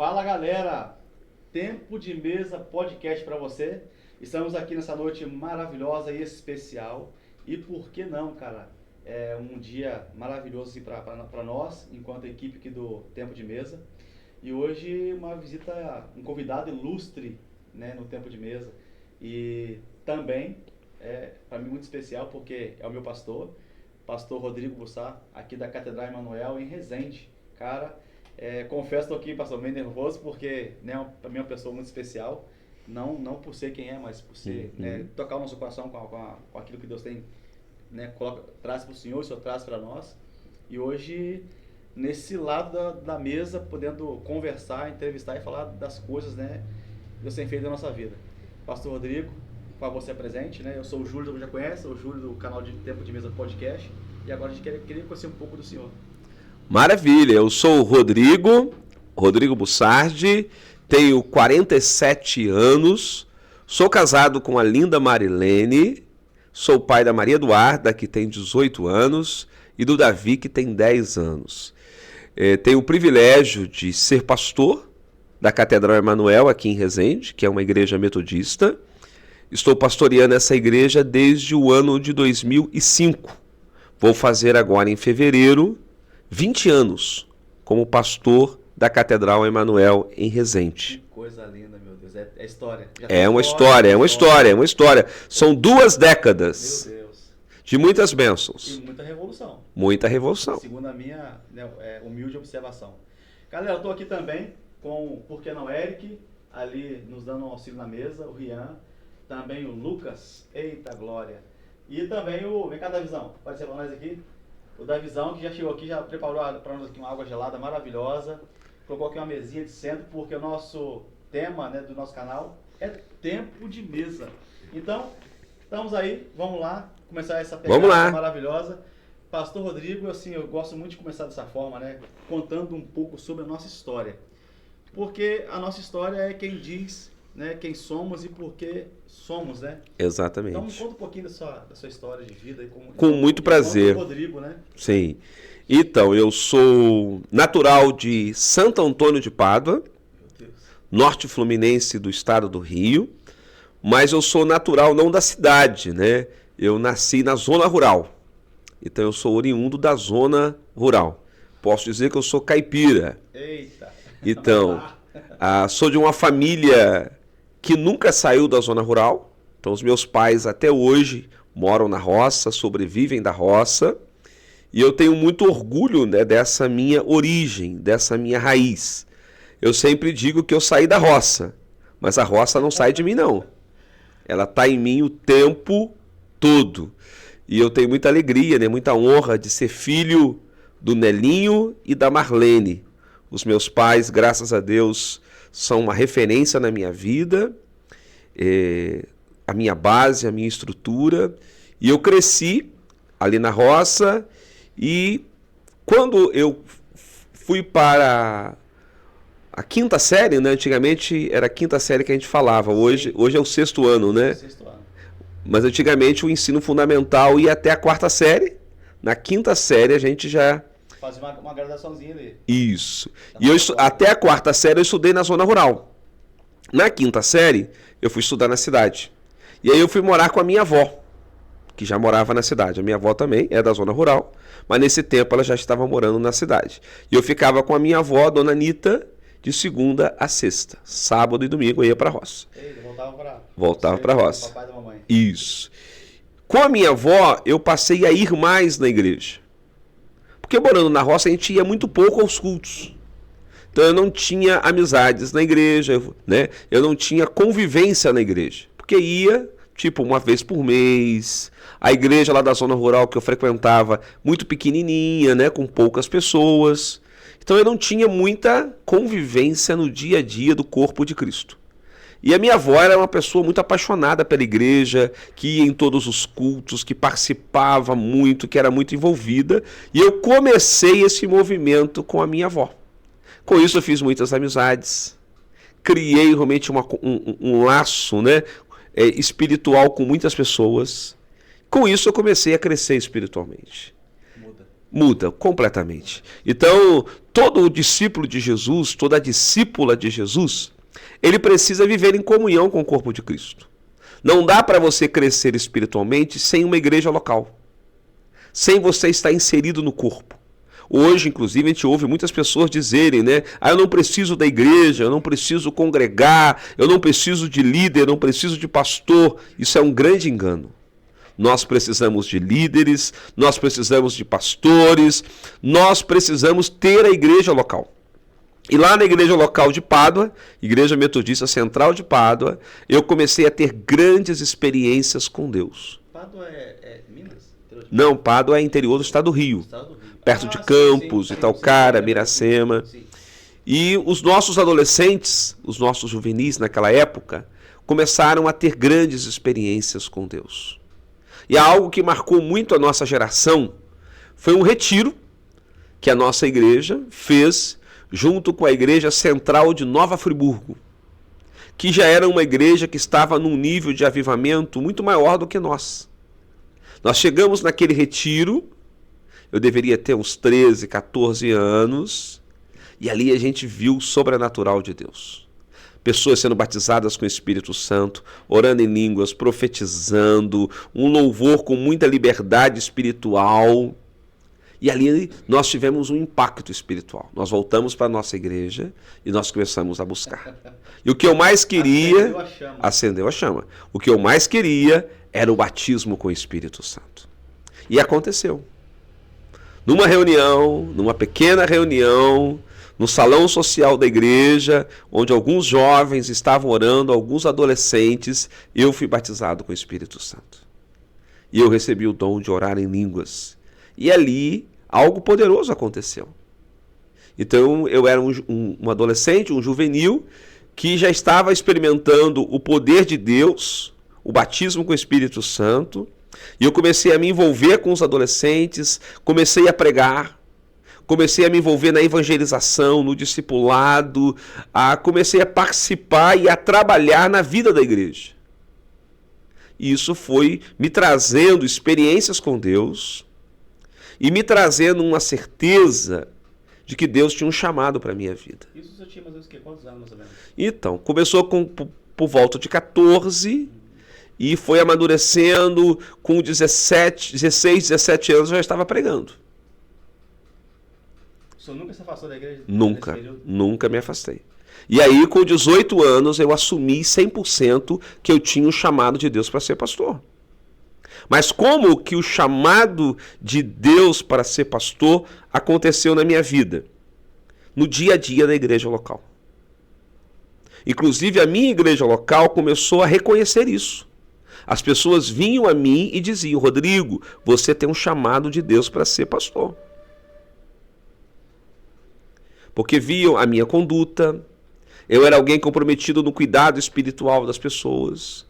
Fala galera, Tempo de Mesa podcast para você. Estamos aqui nessa noite maravilhosa e especial. E por que não, cara? É um dia maravilhoso assim, para nós, enquanto equipe aqui do Tempo de Mesa. E hoje uma visita, um convidado ilustre, né, no Tempo de Mesa. E também para mim muito especial porque é o meu pastor Rodrigo Bussar, aqui da Catedral Emanuel em Resende. Cara, confesso que estou aqui, pastor, meio nervoso porque, né, para mim é uma pessoa muito especial. Não por ser quem é, mas por ser, né, tocar o nosso coração com aquilo que Deus tem, né, traz para o Senhor, o Senhor traz para nós. E hoje, nesse lado da mesa, podendo conversar, entrevistar e falar das coisas, né, que Deus tem feito na nossa vida. Pastor Rodrigo, para você presente, né? Eu sou o Júlio, você já conhece, o Júlio do canal de Tempo de Mesa Podcast. E agora a gente queria conhecer um pouco do senhor. Maravilha, eu sou o Rodrigo Bussardi, tenho 47 anos, sou casado com a linda Marilene, sou pai da Maria Eduarda, que tem 18 anos, e do Davi, que tem 10 anos. Tenho o privilégio de ser pastor da Catedral Emanuel, aqui em Resende, que é uma igreja metodista. Estou pastoreando essa igreja desde o ano de 2005. Vou fazer agora, em fevereiro, 20 anos como pastor da Catedral Emanuel em Resende. Que coisa linda, meu Deus. É história. É uma história. São 2 décadas. Meu Deus. De muitas bênçãos. E muita revolução. Muita revolução. Segundo a minha, né, humilde observação. Galera, eu estou aqui também com, por que não, Eric, ali nos dando um auxílio na mesa, o Rian, também o Lucas, eita glória. E também vem cá, Davizão, pode ser para nós aqui? O Davizão, que já chegou aqui, já preparou para nós aqui uma água gelada maravilhosa, colocou aqui uma mesinha de centro, porque o nosso tema, né, do nosso canal é Tempo de Mesa. Então, estamos aí, vamos lá, começar essa pegada maravilhosa. Pastor Rodrigo, assim, eu gosto muito de começar dessa forma, né, contando um pouco sobre a nossa história. Porque a nossa história é quem diz, né, quem somos e por que somos, né? Exatamente. Então, me conta um pouquinho da sua história de vida. Com muito prazer. Rodrigo, né? Sim. Então, eu sou natural de Santo Antônio de Pádua, norte fluminense do estado do Rio, mas eu sou natural não da cidade, né? Eu nasci na zona rural. Então, eu sou oriundo da zona rural. Posso dizer que eu sou caipira. Eita! Então, sou de uma família que nunca saiu da zona rural. Então, os meus pais até hoje moram na roça, sobrevivem da roça. E eu tenho muito orgulho, né, dessa minha origem, dessa minha raiz. Eu sempre digo que eu saí da roça, mas a roça não sai de mim, não. Ela está em mim o tempo todo. E eu tenho muita alegria, né, muita honra de ser filho do Nelinho e da Marlene. Os meus pais, graças a Deus, são uma referência na minha vida, a minha base, a minha estrutura. E eu cresci ali na roça e quando eu fui para a 5ª série, né? Antigamente era a 5ª série que a gente falava, hoje é o 6º ano, né? 6º ano. Mas antigamente o ensino fundamental ia até a 4ª série, na 5ª série a gente já... Fazia uma graduaçãozinha ali. Isso. E até a 4ª série eu estudei na zona rural. Na 5ª série, eu fui estudar na cidade. E aí eu fui morar com a minha avó, que já morava na cidade. A minha avó também é da zona rural, mas nesse tempo ela já estava morando na cidade. E eu ficava com a minha avó, a dona Anitta, de segunda a sexta. Sábado e domingo eu ia para a roça. Voltava para a roça. Papai da mamãe. Isso. Com a minha avó, eu passei a ir mais na igreja. Porque morando na roça a gente ia muito pouco aos cultos. Então eu não tinha amizades na igreja, né? Eu não tinha convivência na igreja. Porque ia, tipo, uma vez por mês. A igreja lá da zona rural que eu frequentava, muito pequenininha, né? Com poucas pessoas. Então eu não tinha muita convivência no dia a dia do corpo de Cristo. E a minha avó era uma pessoa muito apaixonada pela igreja, que ia em todos os cultos, que participava muito, que era muito envolvida. E eu comecei esse movimento com a minha avó. Com isso eu fiz muitas amizades, criei realmente um laço, né, espiritual com muitas pessoas. Com isso eu comecei a crescer espiritualmente. Muda completamente. Então, todo o discípulo de Jesus, toda a discípula de Jesus, ele precisa viver em comunhão com o corpo de Cristo. Não dá para você crescer espiritualmente sem uma igreja local, sem você estar inserido no corpo. Hoje, inclusive, a gente ouve muitas pessoas dizerem, né? Eu não preciso da igreja, eu não preciso congregar, eu não preciso de líder, eu não preciso de pastor. Isso é um grande engano. Nós precisamos de líderes, nós precisamos de pastores, nós precisamos ter a igreja local. E lá na igreja local de Pádua, Igreja Metodista Central de Pádua, eu comecei a ter grandes experiências com Deus. Pádua é Minas? Não, Pádua é interior do estado do Rio. Perto de Campos, Itaocara, Miracema. Sim. E os nossos adolescentes, os nossos juvenis naquela época, começaram a ter grandes experiências com Deus. E algo que marcou muito a nossa geração foi um retiro que a nossa igreja fez junto com a Igreja Central de Nova Friburgo, que já era uma igreja que estava num nível de avivamento muito maior do que nós. Nós chegamos naquele retiro, eu deveria ter uns 13, 14 anos, e ali a gente viu o sobrenatural de Deus. Pessoas sendo batizadas com o Espírito Santo, orando em línguas, profetizando, um louvor com muita liberdade espiritual. E ali nós tivemos um impacto espiritual. Nós voltamos para a nossa igreja e nós começamos a buscar. E o que eu mais queria... Acendeu a chama. O que eu mais queria era o batismo com o Espírito Santo. E aconteceu. Numa reunião, numa pequena reunião, no salão social da igreja, onde alguns jovens estavam orando, alguns adolescentes, eu fui batizado com o Espírito Santo. E eu recebi o dom de orar em línguas. E ali, algo poderoso aconteceu. Então, eu era um adolescente, um juvenil, que já estava experimentando o poder de Deus, o batismo com o Espírito Santo, e eu comecei a me envolver com os adolescentes, comecei a pregar, comecei a me envolver na evangelização, no discipulado, comecei a participar e a trabalhar na vida da igreja. E isso foi me trazendo experiências com Deus e me trazendo uma certeza de que Deus tinha um chamado para a minha vida. Isso você tinha mais ou menos quantos anos, mais ou menos? Então, começou por volta de 14 e foi amadurecendo, com 16, 17 anos eu já estava pregando. O senhor nunca se afastou da igreja? Nunca me afastei. E aí, com 18 anos, eu assumi 100% que eu tinha o chamado de Deus para ser pastor. Mas como que o chamado de Deus para ser pastor aconteceu na minha vida? No dia a dia da igreja local. Inclusive, a minha igreja local começou a reconhecer isso. As pessoas vinham a mim e diziam: Rodrigo, você tem um chamado de Deus para ser pastor. Porque viam a minha conduta, eu era alguém comprometido no cuidado espiritual das pessoas.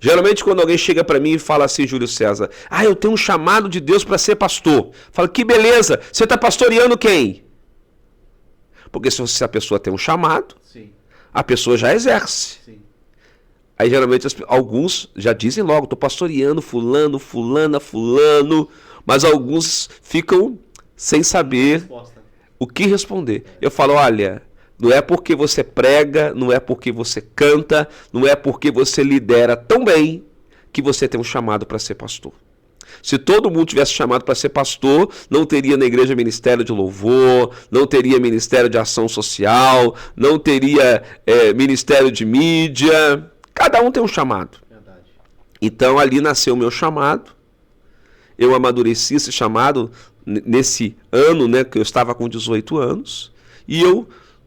Geralmente quando alguém chega para mim e fala assim, Júlio César, eu tenho um chamado de Deus para ser pastor. Falo, que beleza, você está pastoreando quem? Porque se a pessoa tem um chamado, sim, a pessoa já exerce. Sim. Aí geralmente alguns já dizem logo, estou pastoreando fulano, fulana, fulano, mas alguns ficam sem saber o que responder. Eu falo, olha, não é porque você prega, não é porque você canta, não é porque você lidera tão bem que você tem um chamado para ser pastor. Se todo mundo tivesse chamado para ser pastor, não teria na igreja ministério de louvor, não teria ministério de ação social, não teria ministério de mídia. Cada um tem um chamado. Verdade. Então ali nasceu o meu chamado. Eu amadureci esse chamado nesse ano, né, que eu estava com 18 anos. E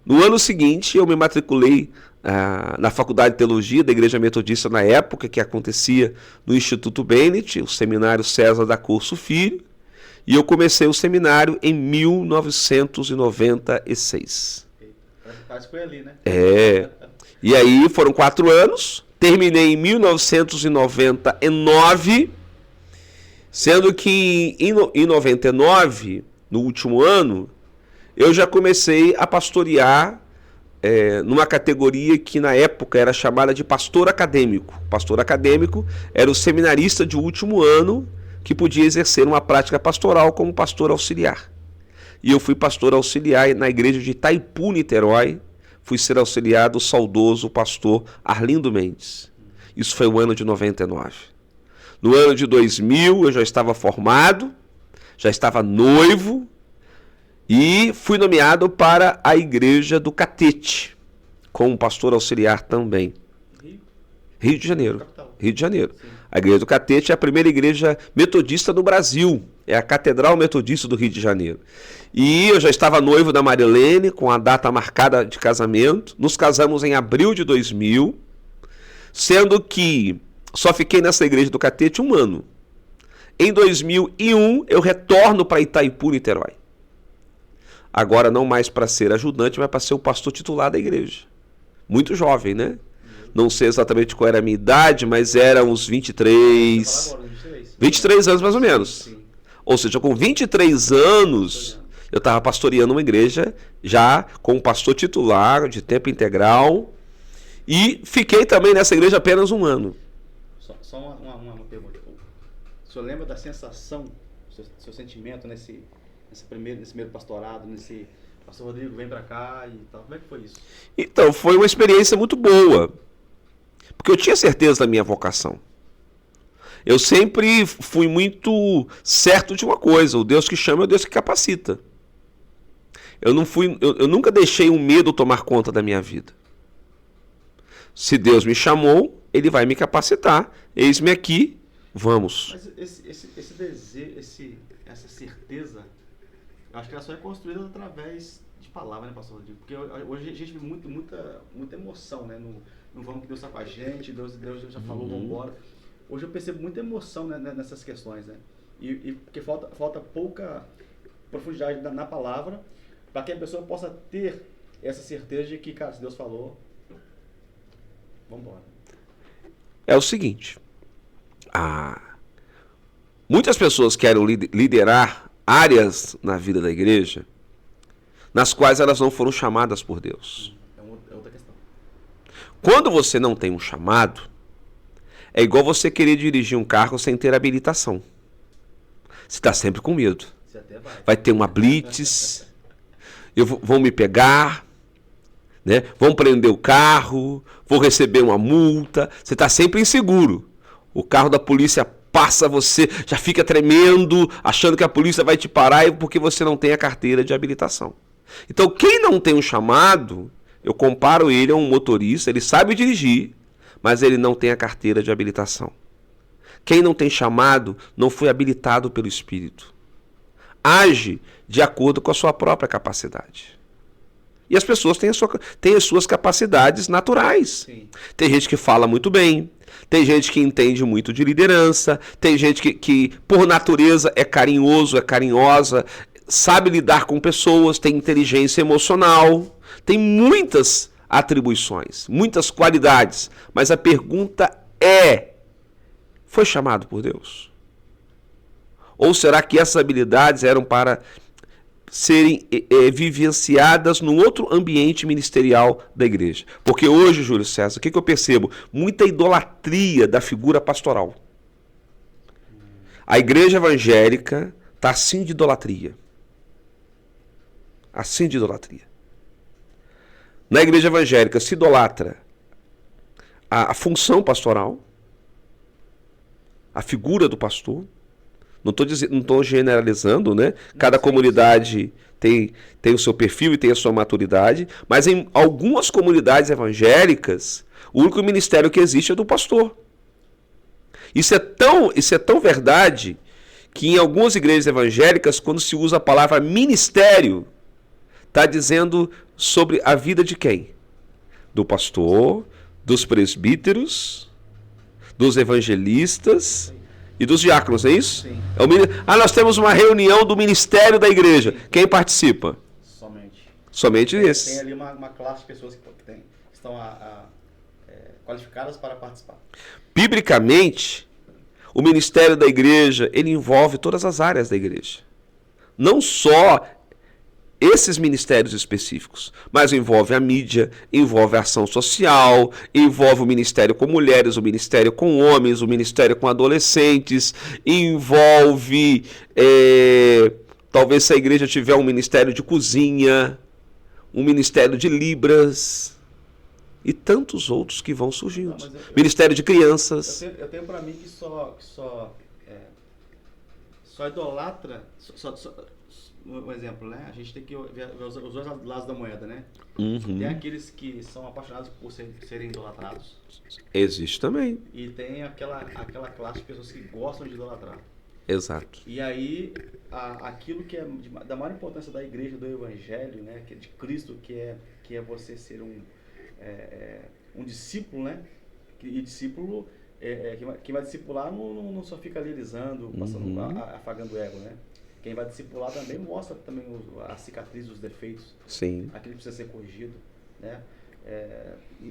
no ano seguinte, eu me matriculei na Faculdade de Teologia da Igreja Metodista na época, que acontecia no Instituto Bennett, o Seminário César da Curso Filho, e eu comecei o seminário em 1996. Quase foi ali, né? E aí foram 4 anos, terminei em 1999, sendo que em 99, no último ano, eu já comecei a pastorear numa categoria que na época era chamada de pastor acadêmico. Pastor acadêmico era o seminarista de último ano que podia exercer uma prática pastoral como pastor auxiliar. E eu fui pastor auxiliar na igreja de Itaipu, Niterói. Fui ser auxiliar do saudoso pastor Arlindo Mendes. Isso foi o ano de 99. No ano de 2000 eu já estava formado, já estava noivo e fui nomeado para a igreja do Catete, como pastor auxiliar também. Rio de Janeiro. Rio de Janeiro. Sim. A igreja do Catete é a primeira igreja metodista no Brasil. É a Catedral Metodista do Rio de Janeiro. E eu já estava noivo da Marilene, com a data marcada de casamento. Nos casamos em abril de 2000, sendo que só fiquei nessa igreja do Catete um ano. Em 2001, eu retorno para Itaipu, Niterói. Agora não mais para ser ajudante, mas para ser o pastor titular da igreja. Muito jovem, né? Não sei exatamente qual era a minha idade, mas era uns 23... 23 anos mais ou menos. Sim. Ou seja, com 23 anos, eu estava pastoreando uma igreja, já com pastor titular, de tempo integral, e fiquei também nessa igreja apenas um ano. Só uma pergunta. O senhor lembra da sensação, seu sentimento nesse primeiro pastorado, pastor Rodrigo, vem pra cá e tal? Como é que foi isso? Então, foi uma experiência muito boa, porque eu tinha certeza da minha vocação. Eu sempre fui muito certo de uma coisa: o Deus que chama é o Deus que capacita. Eu nunca deixei o medo tomar conta da minha vida. Se Deus me chamou, Ele vai me capacitar. Eis-me aqui, vamos. Mas esse desejo, essa certeza, eu acho que ela só é construída através de palavra, né, pastor Rodrigo? Porque hoje a gente vê muita emoção, né? No vamos que Deus está com a gente, Deus já falou, vamos embora. Hoje eu percebo muita emoção, né, nessas questões, né? E porque falta pouca profundidade na palavra para que a pessoa possa ter essa certeza de que, cara, se Deus falou, vamos embora. É o seguinte, muitas pessoas querem liderar áreas na vida da igreja nas quais elas não foram chamadas por Deus. É outra questão. Quando você não tem um chamado, é igual você querer dirigir um carro sem ter habilitação. Você está sempre com medo. Você até Vai ter uma blitz, vão me pegar, né? Vão prender o carro, vou receber uma multa. Você está sempre inseguro. O carro da polícia passa você, já fica tremendo, achando que a polícia vai te parar porque você não tem a carteira de habilitação. Então, quem não tem um chamado, eu comparo ele a um motorista, ele sabe dirigir, mas ele não tem a carteira de habilitação. Quem não tem chamado não foi habilitado pelo Espírito. Age de acordo com a sua própria capacidade. E as pessoas têm as suas capacidades naturais. Sim. Tem gente que fala muito bem, tem gente que entende muito de liderança, tem gente que por natureza é carinhoso, é carinhosa, sabe lidar com pessoas, tem inteligência emocional, tem muitas atribuições, muitas qualidades, mas a pergunta é: foi chamado por Deus? Ou será que essas habilidades eram para serem vivenciadas num outro ambiente ministerial da igreja? Porque hoje, Júlio César, o que eu percebo? Muita idolatria da figura pastoral. A igreja evangélica está assim de idolatria. Assim de idolatria. Na igreja evangélica se idolatra a função pastoral, a figura do pastor. Não estou generalizando, né? Cada comunidade tem o seu perfil e tem a sua maturidade, mas em algumas comunidades evangélicas, o único ministério que existe é do pastor. Isso é tão verdade que em algumas igrejas evangélicas, quando se usa a palavra ministério, está dizendo sobre a vida de quem? Do pastor, dos presbíteros, dos evangelistas e dos diáconos, é isso? Sim. Nós temos uma reunião do ministério da igreja. Quem participa? Somente esses. Tem ali uma classe de pessoas que estão qualificadas para participar. Biblicamente, o ministério da igreja, ele envolve todas as áreas da igreja. Não só esses ministérios específicos, mas envolve a mídia, envolve a ação social, envolve o ministério com mulheres, o ministério com homens, o ministério com adolescentes, envolve, talvez se a igreja tiver um ministério de cozinha, um ministério de Libras e tantos outros que vão surgindo. Ministério de crianças. Eu tenho para mim que só idolatra, um exemplo, né? A gente tem que ver os dois lados da moeda, né? Uhum. Tem aqueles que são apaixonados por serem idolatrados. Existe também. E tem aquela classe de pessoas que gostam de idolatrar. Exato. E aí, aquilo que é da maior importância da igreja, do evangelho, né? Que é de Cristo, que é você ser um discípulo, né? E discípulo, quem vai discipular não só fica ali alisando, passando, afagando o ego, né? Quem vai discipular também mostra também a cicatriz, os defeitos. Sim. Aquilo que precisa ser corrigido, né?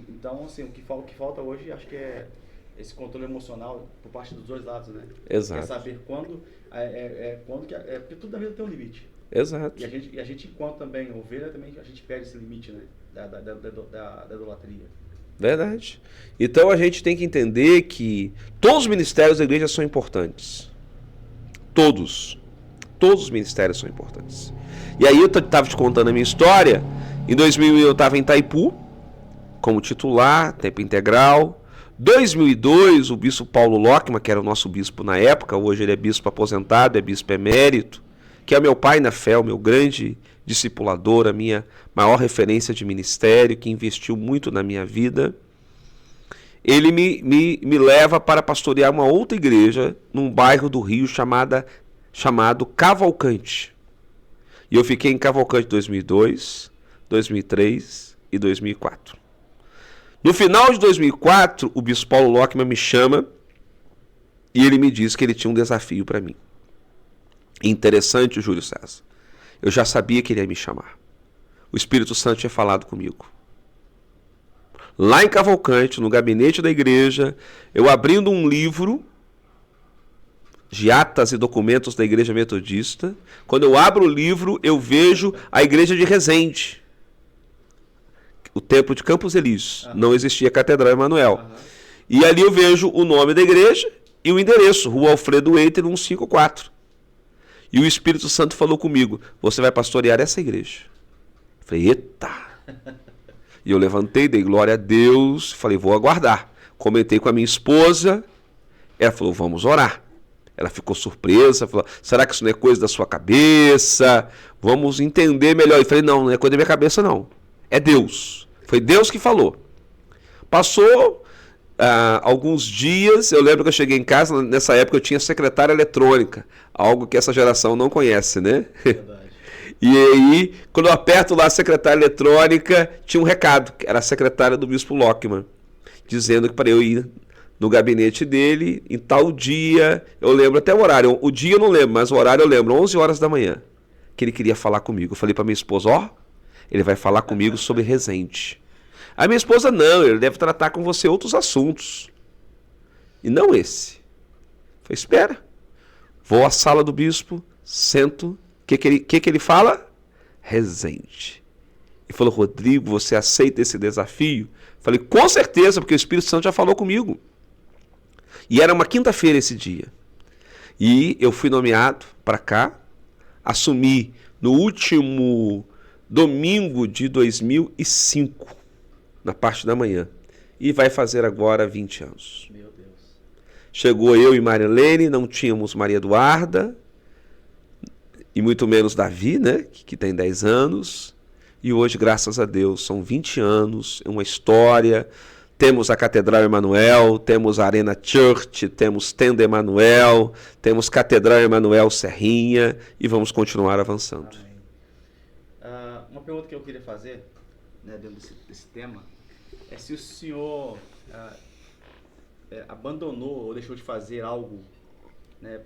Então, assim, o que falta hoje, acho que é esse controle emocional por parte dos dois lados, né? Exato. Quer saber quando porque tudo na vida tem um limite. Exato. E a gente enquanto também ovelha, também a gente perde esse limite, né? Da idolatria. Verdade. Então a gente tem que entender que todos os ministérios da igreja são importantes. Todos. Todos os ministérios são importantes. E aí eu estava te contando a minha história. Em 2000 eu estava em Itaipu, como titular, tempo integral. 2002, o bispo Paulo Lockman, que era o nosso bispo na época, hoje ele é bispo aposentado, é bispo emérito, que é meu pai na fé, o meu grande discipulador, a minha maior referência de ministério, que investiu muito na minha vida. Ele me leva para pastorear uma outra igreja num bairro do Rio chamado Cavalcante. E eu fiquei em Cavalcante 2002, 2003 e 2004. No final de 2004, o bispo Paulo Lockman me chama e ele me diz que ele tinha um desafio para mim. Interessante, Júlio César. Eu já sabia que ele ia me chamar. O Espírito Santo tinha falado comigo. Lá em Cavalcante, no gabinete da igreja, eu abrindo um livro de atas e documentos da Igreja Metodista. Quando eu abro o livro, eu vejo a igreja de Resende. O templo de Campos Elíseos. Não existia Catedral Emanuel. E ali eu vejo o nome da igreja e o endereço, Rua Alfredo Eiter, 154. E o Espírito Santo falou comigo, você vai pastorear essa igreja. Eu falei, eita! E eu levantei, dei glória a Deus, falei, vou aguardar. Comentei com a minha esposa, ela falou, vamos orar. Ela ficou surpresa, falou, será que isso não é coisa da sua cabeça? Vamos entender melhor. Eu falei, não é coisa da minha cabeça não. É Deus. Foi Deus que falou. Passou alguns dias, eu lembro que eu cheguei em casa, nessa época eu tinha secretária eletrônica, algo que essa geração não conhece, né? Verdade. E aí, quando eu aperto lá a secretária eletrônica, tinha um recado, que era a secretária do bispo Lockman, dizendo que para eu ir no gabinete dele, em tal dia, eu lembro até o horário, o dia eu não lembro, mas o horário eu lembro, 11 horas da manhã, que ele queria falar comigo. Eu falei para minha esposa, ele vai falar comigo sobre Resende. A minha esposa, não, ele deve tratar com você outros assuntos. E não esse. Eu falei, espera. Vou à sala do bispo, sento. O que ele fala? Resende. Ele falou, Rodrigo, você aceita esse desafio? Eu falei, com certeza, porque o Espírito Santo já falou comigo. E era uma quinta-feira esse dia. E eu fui nomeado para cá, assumi no último domingo de 2005, na parte da manhã. E vai fazer agora 20 anos. Meu Deus. Chegou eu e Marilene, não tínhamos Maria Eduarda, e muito menos Davi, né, que tem 10 anos. E hoje, graças a Deus, são 20 anos, é uma história. Temos a Catedral Emanuel, temos a Arena Church, temos Tenda Emanuel, temos Catedral Emanuel Serrinha e vamos continuar avançando. Uma pergunta que eu queria fazer, né, dentro desse tema, é se o senhor abandonou ou deixou de fazer algo, né,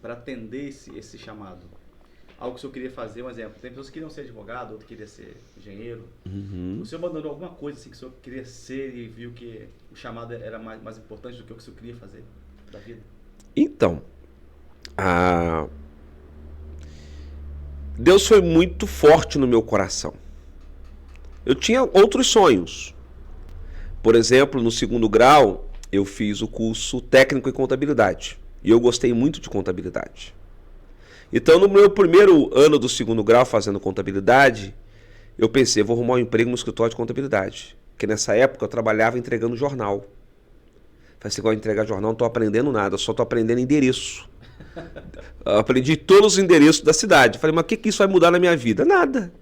para atender esse chamado. Algo que o senhor queria fazer, um exemplo. Tem pessoas que queriam ser advogado, outros queriam ser engenheiro. O senhor abandonou alguma coisa assim, que o senhor queria ser e viu que o chamado era mais importante do que o que o senhor queria fazer da vida? Então, Deus foi muito forte no meu coração. Eu tinha outros sonhos. Por exemplo, no 2º grau, eu fiz o curso técnico em contabilidade. E eu gostei muito de contabilidade. Então, no meu primeiro ano do 2º grau fazendo contabilidade, eu pensei, vou arrumar um emprego no escritório de contabilidade. Porque nessa época eu trabalhava entregando jornal. Falei, você gosta de entregar jornal, não estou aprendendo nada, só estou aprendendo endereço. Eu aprendi todos os endereços da cidade. Falei, mas o que isso vai mudar na minha vida? Nada.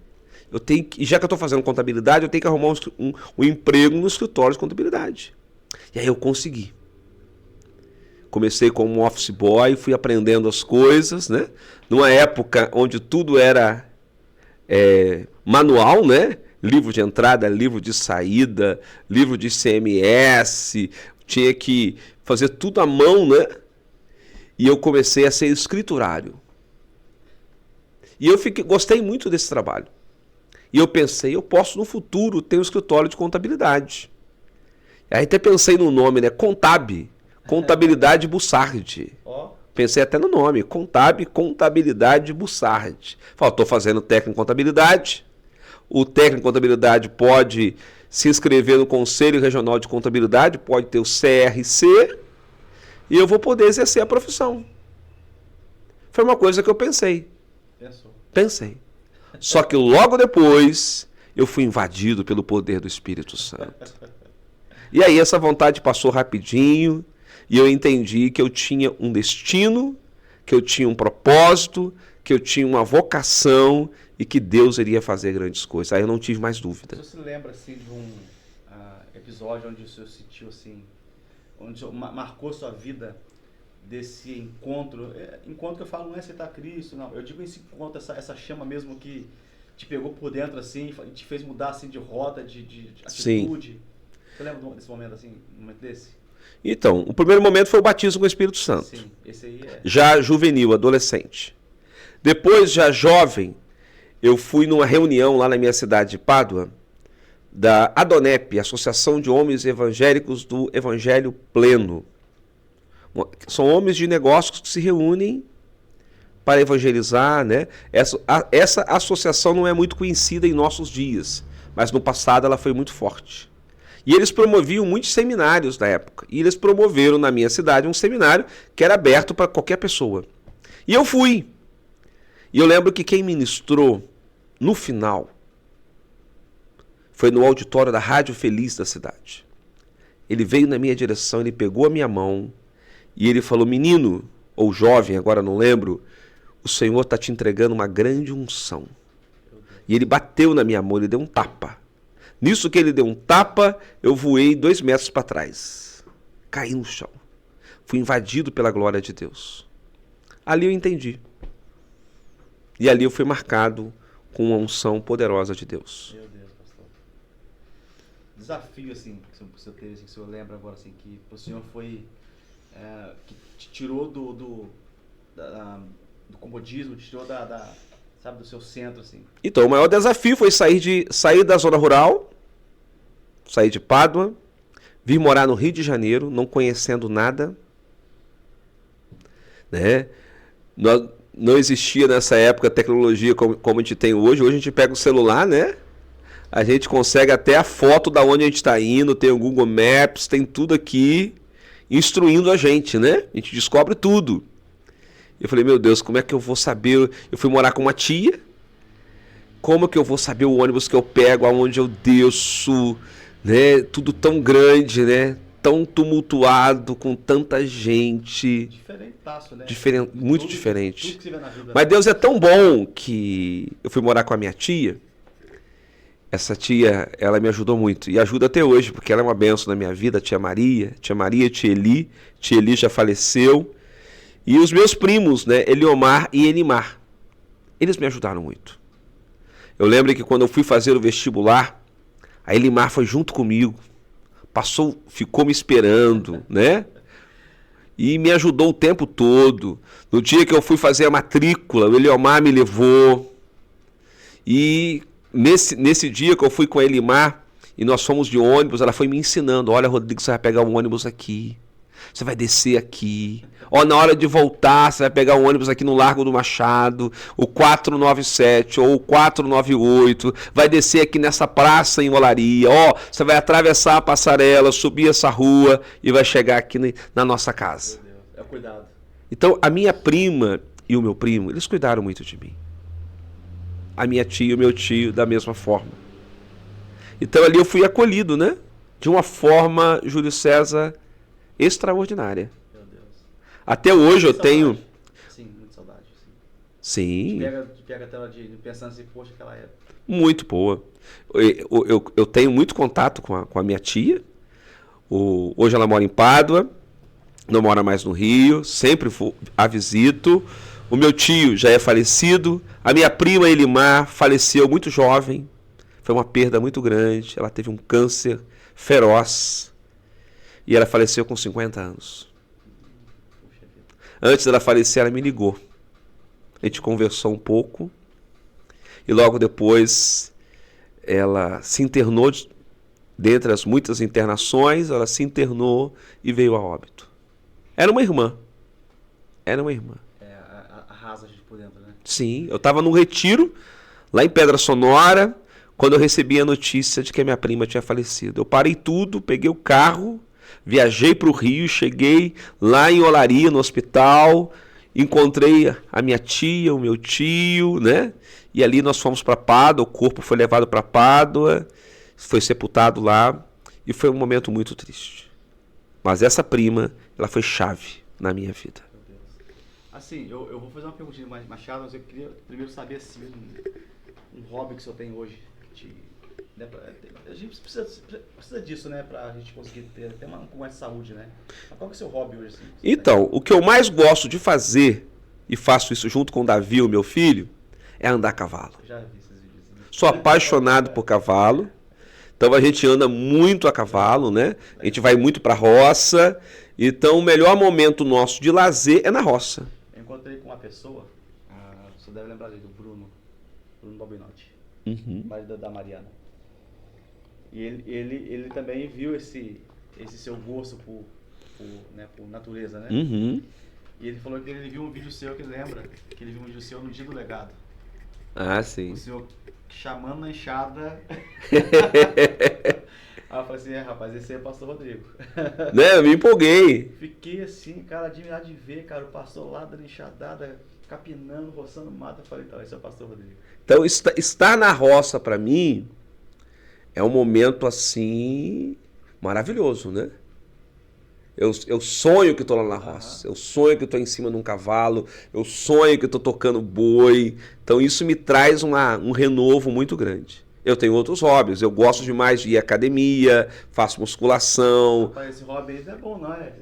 Eu tenho que, já que eu estou fazendo contabilidade, eu tenho que arrumar um emprego no escritório de contabilidade. E aí eu consegui. Comecei como office boy, fui aprendendo as coisas, né? Numa época onde tudo era manual, né? Livro de entrada, livro de saída, livro de ICMS, tinha que fazer tudo à mão, né? E eu comecei a ser escriturário. E eu gostei muito desse trabalho. E eu pensei, eu posso no futuro ter um escritório de contabilidade. Aí até pensei no nome, né? Contab, Contabilidade Bussard. Pensei até no nome, Contabilidade Bussard. Falei, estou fazendo técnico em contabilidade. O técnico em contabilidade pode se inscrever no Conselho Regional de Contabilidade, pode ter o CRC, e eu vou poder exercer a profissão. Foi uma coisa que eu pensei. Pensei. Só que logo depois eu fui invadido pelo poder do Espírito Santo. E aí essa vontade passou rapidinho e eu entendi que eu tinha um destino, que eu tinha um propósito, que eu tinha uma vocação e que Deus iria fazer grandes coisas. Aí eu não tive mais dúvida. Você se lembra assim de um episódio onde o senhor sentiu assim, onde marcou sua vida desse encontro? Encontro que eu falo não é aceitar Cristo, não. Eu digo esse encontro, essa chama mesmo que te pegou por dentro assim, e te fez mudar assim de rota, de atitude. Sim. Você lembra desse momento assim, um momento desse? Então, o primeiro momento foi o batismo com o Espírito Santo. Sim, esse aí Já juvenil, adolescente. Depois, já jovem, eu fui numa reunião lá na minha cidade de Pádua, da ADONEP, Associação de Homens Evangélicos do Evangelho Pleno. São homens de negócios que se reúnem para evangelizar, né? Essa associação não é muito conhecida em nossos dias, mas no passado ela foi muito forte. E eles promoviam muitos seminários na época. E eles promoveram na minha cidade um seminário que era aberto para qualquer pessoa. E eu fui. E eu lembro que quem ministrou no final foi no auditório da Rádio Feliz da cidade. Ele veio na minha direção, ele pegou a minha mão e ele falou, menino, ou jovem, agora não lembro, o Senhor está te entregando uma grande unção. E ele bateu na minha mão, ele deu um tapa. Nisso que ele deu um tapa, eu voei 2 metros para trás. Caí no chão. Fui invadido pela glória de Deus. Ali eu entendi. E ali eu fui marcado com uma unção poderosa de Deus. Meu Deus, pastor. Desafio, assim, que o senhor teve, assim, que o senhor lembra agora, assim, que o senhor foi, que te tirou do comodismo, te tirou sabe, do seu centro, assim. Então, o maior desafio foi sair da zona rural, sair de Pádua, vir morar no Rio de Janeiro, não conhecendo nada, né? Não existia nessa época tecnologia como a gente tem hoje. Hoje a gente pega o celular, né? A gente consegue até a foto da onde a gente está indo, tem o Google Maps, tem tudo aqui instruindo a gente, né? A gente descobre tudo. Eu falei, meu Deus, como é que eu vou saber? Eu fui morar com uma tia. Como que eu vou saber o ônibus que eu pego, aonde eu desço, né? Tudo tão grande, né? Tão tumultuado, com tanta gente. Diferentaço, né? Muito diferente. Tudo que você vê na vida, mas Deus é tão bom que eu fui morar com a minha tia. Essa tia, ela me ajudou muito. E ajuda até hoje, porque ela é uma bênção na minha vida. Tia Maria, tia Eli. Tia Eli já faleceu. E os meus primos, né, Eliomar e Enimar, eles me ajudaram muito. Eu lembro que quando eu fui fazer o vestibular, a Elimar foi junto comigo, ficou me esperando, né? E me ajudou o tempo todo. No dia que eu fui fazer a matrícula, o Eliomar me levou. E nesse dia que eu fui com a Elimar, e nós fomos de ônibus, ela foi me ensinando, olha, Rodrigo, você vai pegar um ônibus aqui. Você vai descer aqui. Ó, na hora de voltar, você vai pegar um ônibus aqui no Largo do Machado, o 497 ou o 498, vai descer aqui nessa praça em Olaria, ó, você vai atravessar a passarela, subir essa rua e vai chegar aqui na nossa casa. Meu Deus, é o cuidado. Então, a minha prima e o meu primo, eles cuidaram muito de mim. A minha tia e o meu tio, da mesma forma. Então, ali eu fui acolhido, né? De uma forma, Júlio César, extraordinária. Meu Deus. Até hoje eu Muita tenho... saudade. Sim, muita saudade. Sim. Sim, Te pega até de pensando assim, poxa, aquela época. muito boa. Eu tenho muito contato com a minha tia. Hoje ela mora em Pádua, não mora mais no Rio, sempre a visito. O meu tio já é falecido. A minha prima Elimar faleceu muito jovem. Foi uma perda muito grande. Ela teve um câncer feroz. E ela faleceu com 50 anos. Puxa vida. Antes dela falecer, ela me ligou. A gente conversou um pouco. E logo depois, ela se internou, dentre as muitas internações, ela se internou e veio a óbito. Era uma irmã. Era uma irmã. Arrasa a gente por dentro, né? Sim, eu estava num retiro, lá em Pedra Sonora, quando eu recebi a notícia de que a minha prima tinha falecido. Eu parei tudo, peguei o carro, viajei para o Rio, cheguei lá em Olaria, no hospital, encontrei a minha tia, o meu tio, né? E ali nós fomos para Pádua, o corpo foi levado para Pádua, foi sepultado lá, e foi um momento muito triste. Mas essa prima, ela foi chave na minha vida. Meu Deus. Assim, eu vou fazer uma perguntinha mais machada, mas eu queria primeiro saber assim, um hobby que o senhor tem hoje. Né, a gente precisa disso, né? Pra gente conseguir ter até um pouco mais de saúde, né? Mas qual que é o seu hobby hoje? Assim, Então, o que eu mais gosto de fazer, e faço isso junto com o Davi, o meu filho, é andar a cavalo. Eu já vi esses vídeos. Né? Sou apaixonado por cavalo. Então a gente anda muito a cavalo, né? A gente vai muito pra roça. Então o melhor momento nosso de lazer é na roça. Eu encontrei com uma pessoa, você deve lembrar dele, o Bruno Balbinotti, marido da Mariana. E ele também viu esse seu gosto por natureza, né? Uhum. E ele falou que ele viu um vídeo seu, que lembra, que ele viu um vídeo seu no Dia do Legado. Ah, sim. O senhor chamando na enxada. Aí eu falei assim, rapaz, esse aí é o pastor Rodrigo. Né? Eu me empolguei. Fiquei assim, cara, admirado de ver, cara, o pastor lá dando enxadada, capinando, roçando mato. Eu falei, então, esse é o pastor Rodrigo. Então estar na roça pra mim é um momento assim maravilhoso, né? Eu sonho que estou lá na roça, eu sonho que estou em cima de um cavalo, eu sonho que estou tocando boi. Então isso me traz um renovo muito grande. Eu tenho outros hobbies, eu gosto demais de ir à academia, faço musculação. Rapaz, esse hobby aí não é bom não, é?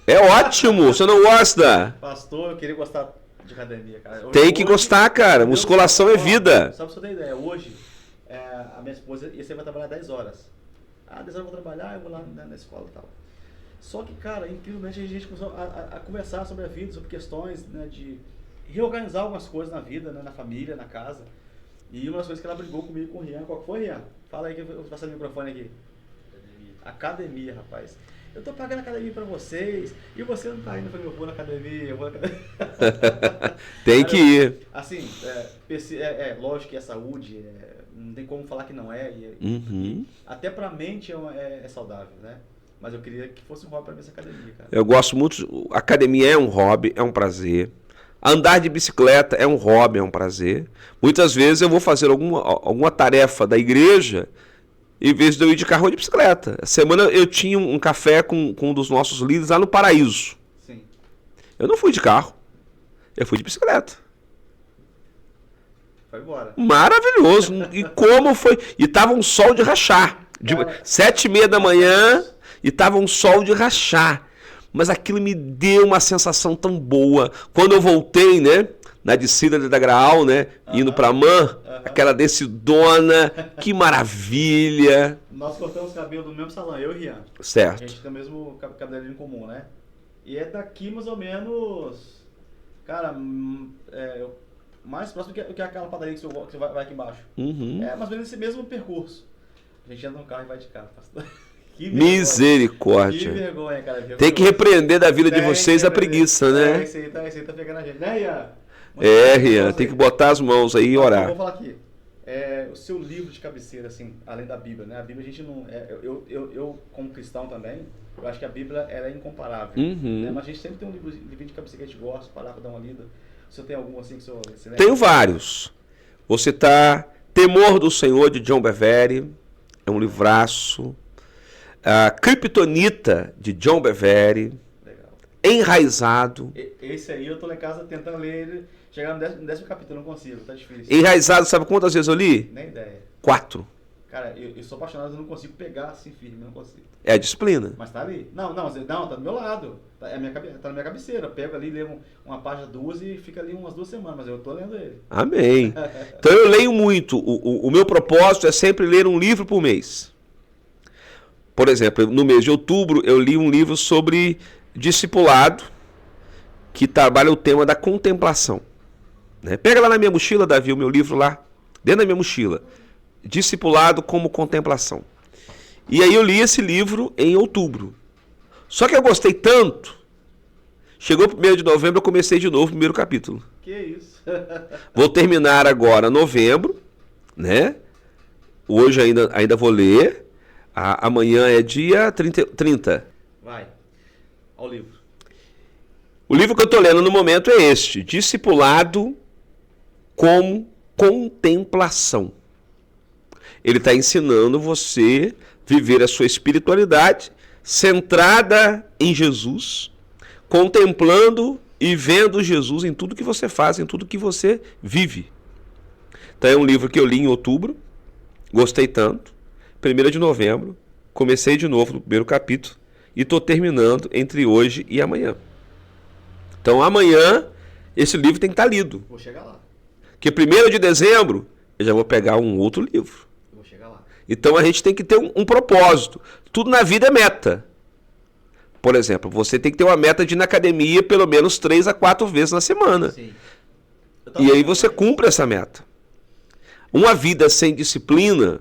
É ótimo, você não gosta? Pastor, eu queria gostar de academia, cara. Tem que gostar, cara, musculação é vida. Só pra você ter ideia, hoje a minha esposa vai trabalhar 10 horas. 10 horas eu vou trabalhar, eu vou lá na escola e tal. Só que, cara, incrivelmente a gente começou a conversar sobre a vida, sobre questões, né, de reorganizar algumas coisas na vida, né, na família, na casa. E uma das coisas que ela brigou comigo com o Rian, qual que foi, Rian? Fala aí que eu vou passar o microfone aqui. Academia, rapaz. Eu tô pagando academia pra vocês, e você não tá indo. Eu falei, eu vou na academia, eu vou na academia. Tem que ir. Assim, lógico que é saúde, não tem como falar que não é. E até pra mente é saudável, né? Mas eu queria que fosse um hobby pra mim essa academia, cara. Eu gosto muito. Academia é um hobby, é um prazer. Andar de bicicleta é um hobby, é um prazer. Muitas vezes eu vou fazer alguma tarefa da igreja, em vez de eu ir de carro ou de bicicleta. Essa semana eu tinha um café com um dos nossos líderes lá no Paraíso. Sim. Eu não fui de carro, eu fui de bicicleta. Foi embora. Maravilhoso. E como foi? E tava um sol de rachar. 7h30 da manhã e tava um sol de rachar. Mas aquilo me deu uma sensação tão boa. Quando eu voltei, né? Na descida da Graal, né? Indo pra Man, aquela descidona, que maravilha. Nós cortamos cabelo no mesmo salão, eu e o Rian. Certo. A gente tem o mesmo cabeleireiro em comum, né? E é daqui mais ou menos, cara, mais próximo que aquela padaria que você vai aqui embaixo. Uhum. É mais ou menos esse mesmo percurso. A gente entra no carro e vai de carro. Que vergonha. Misericórdia. Que vergonha, cara. Vergonha. Tem que repreender da vida de vocês a preguiça, né? Esse aí tá pegando a gente. Né, Ian? Rian, tem que botar as mãos aí e Eu orar. vou falar aqui. O seu livro de cabeceira, assim, além da Bíblia, né? A Bíblia a gente não... Eu como cristão também, eu acho que a Bíblia ela é incomparável. Né? Mas a gente sempre tem um livro de cabeceira que a gente gosta, parar pra dar uma lida. O senhor tem algum assim que o senhor... Tenho vários. Vou citar Temor do Senhor, de John Bevere. É um livraço. A Kryptonita, de John Bevere. Legal. Enraizado. Esse aí eu tô lá em casa tentando ler ele. Chegar no 10º capítulo, eu não consigo, tá difícil. Enraizado, sabe quantas vezes eu li? Nem ideia. 4. Cara, eu sou apaixonado, eu não consigo pegar assim firme, eu não consigo. É a disciplina. Mas tá ali. Não, tá do meu lado. Tá na minha cabeceira. Eu pego ali, leio uma página, 2 e fica ali umas 2 semanas, mas eu tô lendo ele. Amém. Então eu leio muito. O meu propósito é sempre ler um livro por mês. Por exemplo, no mês de outubro eu li um livro sobre discipulado, que trabalha o tema da contemplação. Né? Pega lá na minha mochila, Davi, o meu livro lá, dentro da minha mochila. Discipulado como contemplação. E aí eu li esse livro em outubro. Só que eu gostei tanto, chegou o 1º de novembro, eu comecei de novo o primeiro capítulo. Que isso? Vou terminar agora novembro, né? Hoje ainda vou ler. Amanhã é dia 30. Vai, ao livro. O livro que eu estou lendo no momento é este, Discipulado como Contemplação. Ele está ensinando você viver a sua espiritualidade centrada em Jesus, contemplando e vendo Jesus em tudo que você faz, em tudo que você vive. Então é um livro que eu li em outubro, gostei tanto. 1º de novembro, comecei de novo no primeiro capítulo e estou terminando entre hoje e amanhã. Então amanhã esse livro tem que estar lido. Vou chegar lá. Porque 1º de dezembro eu já vou pegar um outro livro. Vou chegar lá. Então a gente tem que ter um propósito. Tudo na vida é meta. Por exemplo, você tem que ter uma meta de ir na academia pelo menos 3 a 4 vezes na semana. Sim. E aí você cumpre essa meta. Uma vida sem disciplina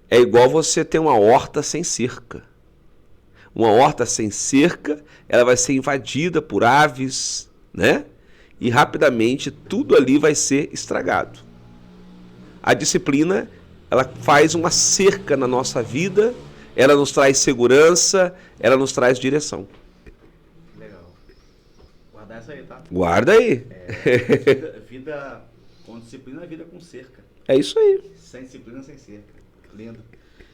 é igual você ter uma horta sem cerca. Uma horta sem cerca, ela vai ser invadida por aves, né? E rapidamente tudo ali vai ser estragado. A disciplina, ela faz uma cerca na nossa vida, ela nos traz segurança, ela nos traz direção. Legal. Guardar essa aí, tá? Guarda aí. Vida com disciplina é vida com cerca. É isso aí. Sem disciplina, sem cerca. Lindo.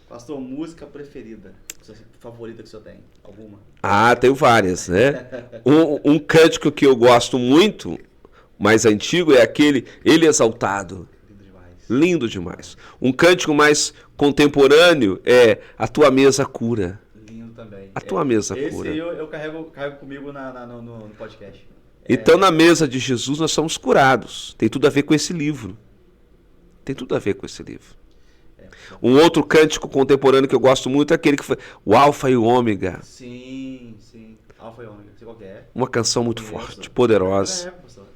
Pastor, música preferida, favorita que o senhor tem? Alguma? Tenho várias, né? Um cântico que eu gosto muito, mais antigo, é aquele Ele Exaltado. Lindo demais. Lindo demais. Um cântico mais contemporâneo é A Tua Mesa Cura. Lindo também. A Tua Mesa Cura. Cura. Esse eu carrego comigo no podcast. Então, na mesa de Jesus, nós somos curados. Tem tudo a ver com esse livro. Tem tudo a ver com esse livro. Um outro cântico contemporâneo que eu gosto muito é aquele que foi o Alfa e o Ômega. Sim. Alfa e Ômega, sei qual que é. Uma canção muito forte, poderosa,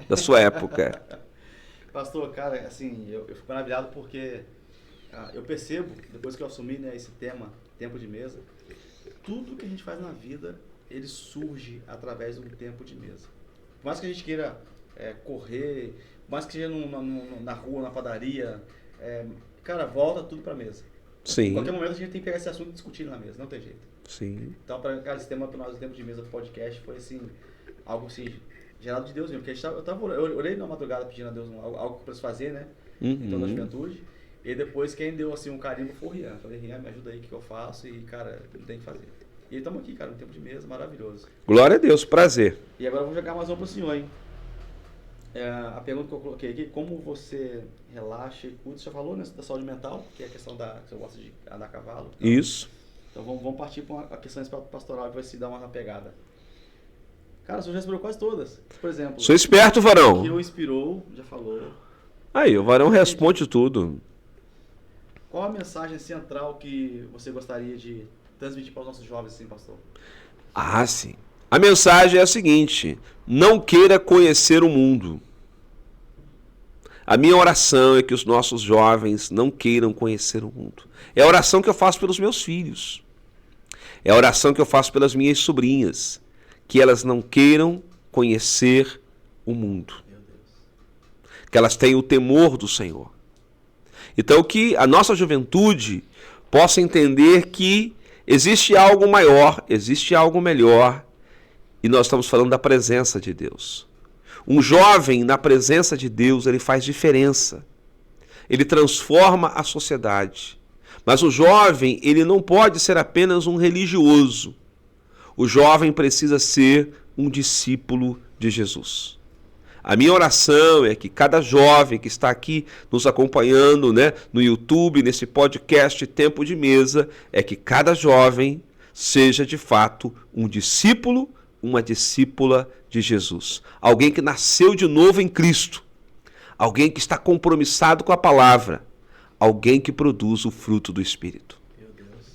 da sua época. Pastor, cara, assim, eu fico maravilhado porque eu percebo, depois que eu assumi, né, esse tema, tempo de mesa, tudo que a gente faz na vida, ele surge através de um tempo de mesa. Por mais que a gente queira correr, por mais que seja na rua, na padaria, cara, volta tudo pra mesa. Sim. Em qualquer momento a gente tem que pegar esse assunto e discutir na mesa, não tem jeito. Sim. Então, cara, esse tema para nós, o tempo de mesa do podcast, foi assim, algo assim, gerado de Deus mesmo. Porque eu orei na madrugada pedindo a Deus algo para se fazer, né? Então, na juventude. E depois quem deu assim um carimbo foi o Rian. Falei, Rian, me ajuda aí, o que eu faço? E, cara, não tem que fazer. E estamos aqui, cara, no tempo de mesa, maravilhoso. Glória a Deus, prazer. E agora vamos jogar mais uma pro senhor, hein? A pergunta que eu coloquei aqui, como você relaxa e cuida, você já falou, né, da saúde mental, que é a questão que você gosta de andar a cavalo. Então, isso. Então vamos partir para a questão pastoral que vai se dar uma pegada. Cara, o senhor já inspirou quase todas. Por exemplo... Sou esperto, varão. Que o inspirou, já falou. Aí, o varão responde tudo. Qual a mensagem central que você gostaria de transmitir para os nossos jovens, assim, pastor? Sim. A mensagem é a seguinte: não queira conhecer o mundo. A minha oração é que os nossos jovens não queiram conhecer o mundo. É a oração que eu faço pelos meus filhos. É a oração que eu faço pelas minhas sobrinhas, que elas não queiram conhecer o mundo, que elas tenham o temor do Senhor. Então que a nossa juventude possa entender que existe algo maior, existe algo melhor, e nós estamos falando da presença de Deus. Um jovem na presença de Deus, ele faz diferença. Ele transforma a sociedade. Mas o jovem, ele não pode ser apenas um religioso. O jovem precisa ser um discípulo de Jesus. A minha oração é que cada jovem que está aqui nos acompanhando, né, no YouTube, nesse podcast Tempo de Mesa, é que cada jovem seja de fato um discípulo, uma discípula de Jesus. Alguém que nasceu de novo em Cristo. Alguém que está compromissado com a palavra. Alguém que produz o fruto do Espírito. Meu Deus,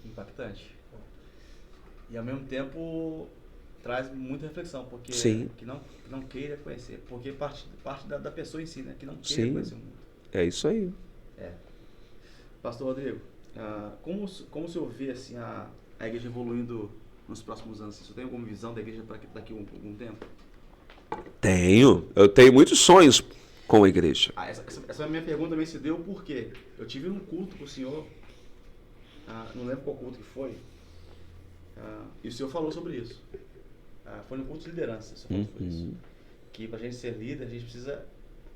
impactante. E ao mesmo tempo traz muita reflexão, porque Sim. que não queira conhecer, porque parte da pessoa em si, né, que não queira conhecer o mundo. É isso aí. Pastor Rodrigo, como o senhor vê assim, a igreja evoluindo nos próximos anos? Você tem alguma visão da igreja para daqui a algum tempo? Eu tenho muitos sonhos com a igreja. Essa minha pergunta também se deu porque eu tive um culto com o senhor, não lembro qual culto que foi, e o senhor falou sobre isso. Foi no culto de liderança, o senhor falou sobre isso. Que para a gente ser líder, a gente precisa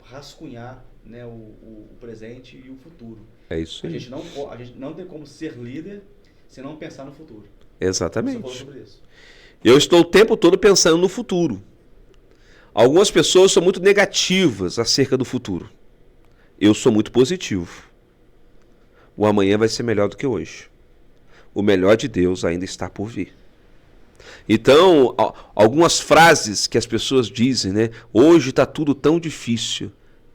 rascunhar, né, o presente e o futuro. É isso aí. A gente não tem como ser líder se não pensar no futuro. Exatamente. O senhor falou sobre isso. Eu estou o tempo todo pensando no futuro. Algumas pessoas são muito negativas acerca do futuro. Eu sou muito positivo. O amanhã vai ser melhor do que hoje. O melhor de Deus ainda está por vir. Então, algumas frases que as pessoas dizem, né? Hoje está tudo tão difícil.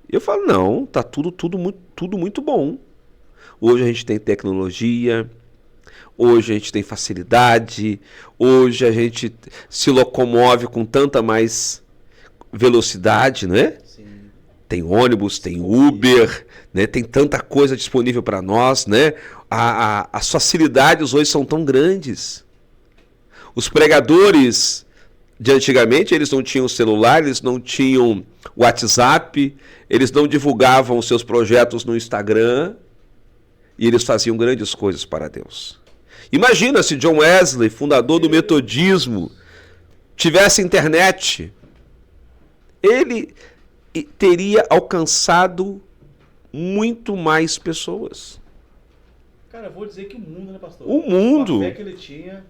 Eu falo, não, está tudo muito bom. Hoje a gente tem tecnologia, hoje a gente tem facilidade, hoje a gente se locomove com tanta mais velocidade, né? Sim. Tem ônibus, tem Uber, né? Tem tanta coisa disponível para nós, né? As facilidades hoje são tão grandes. Os pregadores de antigamente, eles não tinham celular, eles não tinham WhatsApp, eles não divulgavam os seus projetos no Instagram, e eles faziam grandes coisas para Deus. Imagina se John Wesley, fundador do metodismo, tivesse internet. Ele teria alcançado muito mais pessoas. Cara, eu vou dizer que o mundo, né, pastor? O mundo. A fé que ele tinha...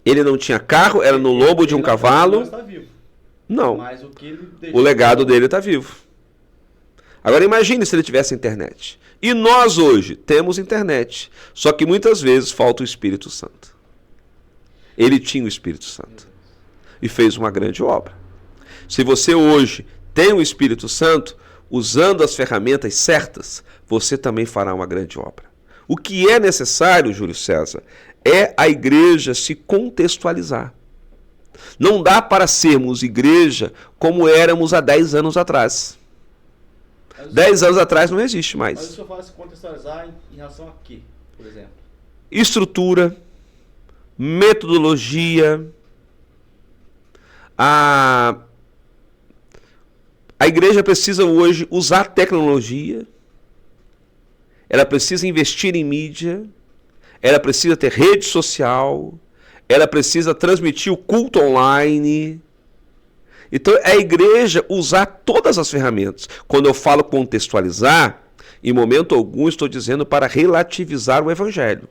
Ele não tinha carro, era no lombo de um cavalo. Está vivo. Não. Mas o que ele deixou... O legado dele está vivo. Agora imagine se ele tivesse internet. E nós hoje temos internet. Só que muitas vezes falta o Espírito Santo. Ele tinha o Espírito Santo. E fez uma grande obra. Se você hoje tem o Espírito Santo, usando as ferramentas certas, você também fará uma grande obra. O que é necessário, Júlio César, é a igreja se contextualizar. Não dá para sermos igreja como éramos há 10 anos atrás. 10 anos atrás não existe mais. Mas o senhor fala se contextualizar em relação a quê, por exemplo? Estrutura, metodologia, a igreja precisa hoje usar tecnologia, ela precisa investir em mídia, ela precisa ter rede social, ela precisa transmitir o culto online. Então é a igreja usar todas as ferramentas. Quando eu falo contextualizar, em momento algum estou dizendo para relativizar o evangelho.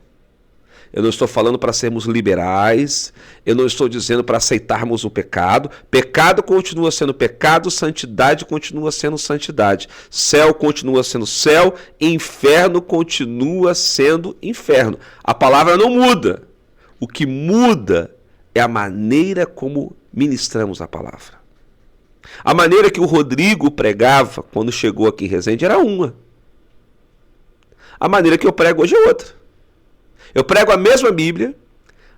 Eu não estou falando para sermos liberais, eu não estou dizendo para aceitarmos o pecado. Pecado continua sendo pecado, santidade continua sendo santidade. Céu continua sendo céu, inferno continua sendo inferno. A palavra não muda. O que muda é a maneira como ministramos a palavra. A maneira que o Rodrigo pregava quando chegou aqui em Resende era uma. A maneira que eu prego hoje é outra. Eu prego a mesma Bíblia,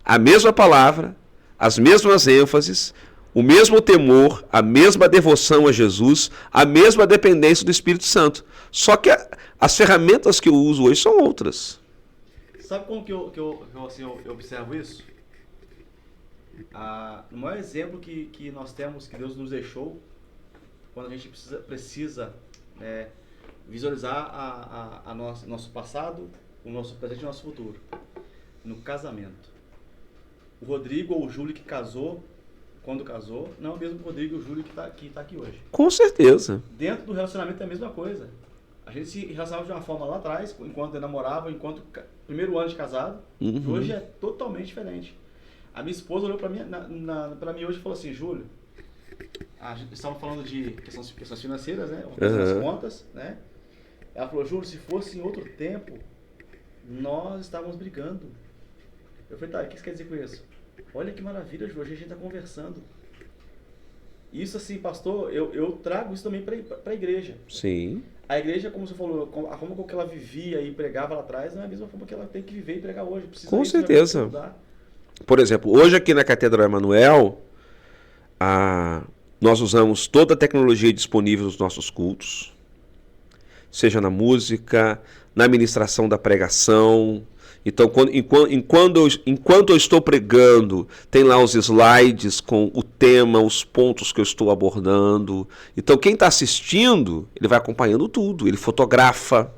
a mesma palavra, as mesmas ênfases, o mesmo temor, a mesma devoção a Jesus, a mesma dependência do Espírito Santo. Só que as ferramentas que eu uso hoje são outras. sabe como eu observo isso? O maior exemplo que nós temos, que Deus nos deixou, quando a gente precisa visualizar nosso passado, o nosso presente e o nosso futuro. No casamento. O Rodrigo ou o Júlio que casou, quando casou, não é o mesmo Rodrigo e o Júlio que tá aqui hoje. Com certeza. Dentro do relacionamento é a mesma coisa. A gente se relacionava de uma forma lá atrás, enquanto namorava, enquanto primeiro ano de casado, e hoje é totalmente diferente. A minha esposa olhou pra mim hoje e falou assim, Júlio, a gente estava falando de questões financeiras, né? As contas, né? Ela falou, Júlio, se fosse em outro tempo, nós estávamos brigando. Eu falei, tá, o que você quer dizer com isso? Olha que maravilha, Júlio, a gente está conversando. Isso assim, pastor, eu trago isso também para a igreja. Sim. A igreja, como você falou, a forma com que ela vivia e pregava lá atrás, não é a mesma forma que ela tem que viver e pregar hoje. Com certeza. Por exemplo, hoje aqui na Catedral Emanuel, nós usamos toda a tecnologia disponível nos nossos cultos, seja na música, na ministração da pregação. Então, enquanto eu estou pregando, tem lá os slides com o tema, os pontos que eu estou abordando. Então, quem está assistindo, ele vai acompanhando tudo, ele fotografa.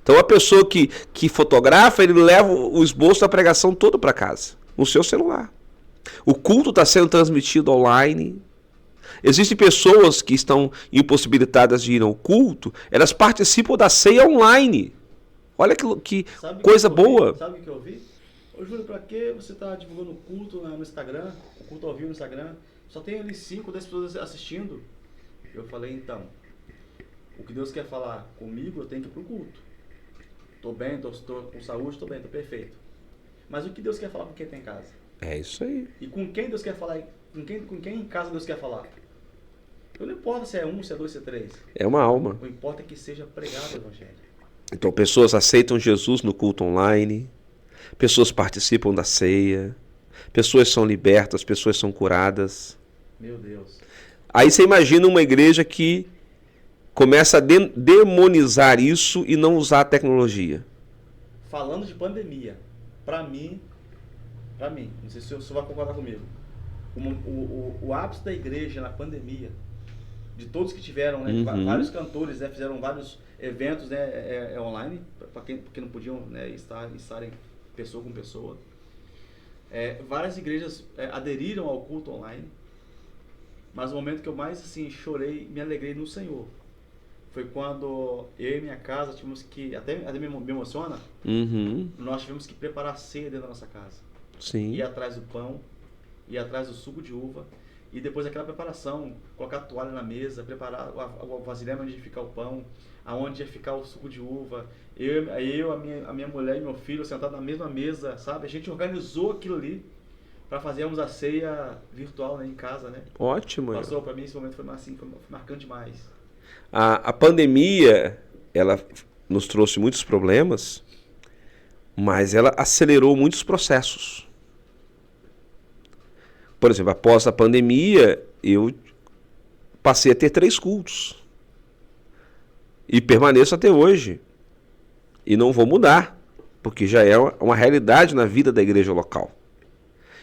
Então, a pessoa que fotografa, ele leva o esboço da pregação todo para casa, no seu celular. O culto está sendo transmitido online. Existem pessoas que estão impossibilitadas de ir ao culto, elas participam da ceia online. Olha que coisa boa. Sabe o que eu vi? Ô Júlio, pra que você tá divulgando o culto no Instagram, o culto ao vivo no Instagram? Só tem ali 5, 10 pessoas assistindo. Eu falei, então, o que Deus quer falar comigo, eu tenho que ir pro culto. Tô bem, tô com saúde, tô bem, tô perfeito. Mas o que Deus quer falar com quem tem em casa? É isso aí. E com quem Deus quer falar? Com quem em casa Deus quer falar? Então não importa se é 1, se é 2, se é 3. É uma alma. O importa é que seja pregado o Evangelho. Então, pessoas aceitam Jesus no culto online, pessoas participam da ceia, pessoas são libertas, pessoas são curadas. Meu Deus. Aí você imagina uma igreja que começa a demonizar isso e não usar a tecnologia. Falando de pandemia, pra mim, não sei se o senhor vai concordar comigo, o ápice da igreja na pandemia, de todos que tiveram, né, vários cantores, né, fizeram vários eventos, né, online, porque não podiam, né, estarem pessoa com pessoa. Várias igrejas aderiram ao culto online, mas o momento que eu mais assim chorei, me alegrei no Senhor, foi quando eu e minha casa tivemos que, até me emociona, nós tivemos que preparar a ceia dentro da nossa casa. Sim. Ir atrás do pão, ir atrás do suco de uva, e depois daquela preparação, colocar a toalha na mesa, preparar o vasilhame onde ia ficar o pão, aonde ia ficar o suco de uva, a minha mulher e meu filho sentados na mesma mesa, sabe? A gente organizou aquilo ali para fazermos a ceia virtual, né, em casa, né? Ótimo. Passou, para mim esse momento foi marcante demais. A pandemia, ela nos trouxe muitos problemas, mas ela acelerou muitos processos. Por exemplo, após a pandemia, eu passei a ter 3 cultos. E permaneço até hoje. E não vou mudar, porque já é uma realidade na vida da igreja local.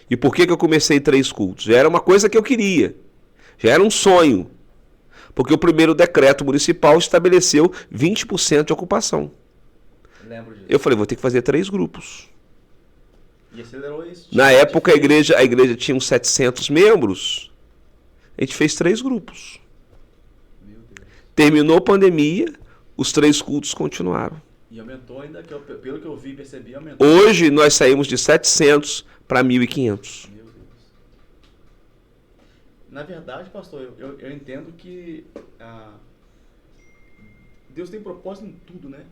E por que eu comecei 3 cultos? Já era uma coisa que eu queria. Já era um sonho. Porque o primeiro decreto municipal estabeleceu 20% de ocupação. Lembro disso. Eu falei, vou ter que fazer 3 grupos. E acelerou isso. Na época a igreja tinha uns 700 membros. A gente fez 3 grupos. Meu Deus. Terminou a pandemia, os 3 cultos continuaram. E aumentou ainda, pelo que eu vi e percebi, aumentou. Hoje nós saímos de 700 para 1.500. Meu Deus. Na verdade, pastor, eu entendo que Deus tem propósito em tudo, né?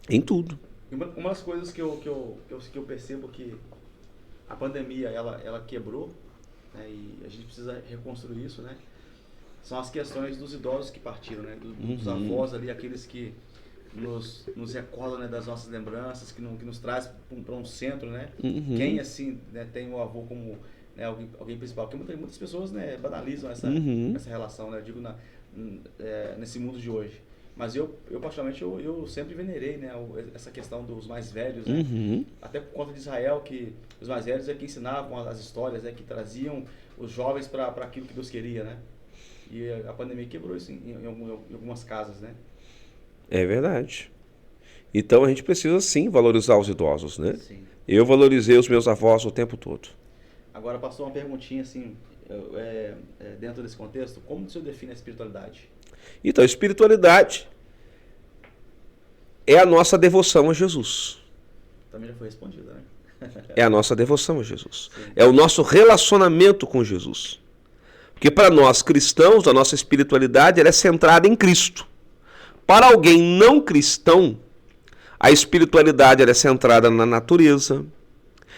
Em tudo. E uma das coisas que eu percebo que a pandemia ela quebrou, né, e a gente precisa reconstruir isso, né? São as questões dos idosos que partiram, né? Dos avós ali, aqueles que nos recordam, né, das nossas lembranças, que nos traz para um centro, né? Quem assim, né, tem o avô como, né, alguém principal, porque muitas pessoas, né, banalizam essa relação, né? Eu digo nesse mundo de hoje. Mas eu particularmente, eu sempre venerei, né, essa questão dos mais velhos, né? Uhum. Até por conta de Israel, que os mais velhos é que ensinavam as histórias, né, que traziam os jovens para aquilo que Deus queria, né? E a pandemia quebrou isso em algumas casas, né? É verdade. Então a gente precisa sim valorizar os idosos, né? Sim. Eu valorizei os meus avós o tempo todo. Agora, pastor, uma perguntinha assim, dentro desse contexto, como o senhor define a espiritualidade? Então, a espiritualidade é a nossa devoção a Jesus. Também já foi respondida, né? É a nossa devoção a Jesus. Sim. É o nosso relacionamento com Jesus. Porque para nós cristãos, a nossa espiritualidade ela é centrada em Cristo. Para alguém não cristão, a espiritualidade ela é centrada na natureza,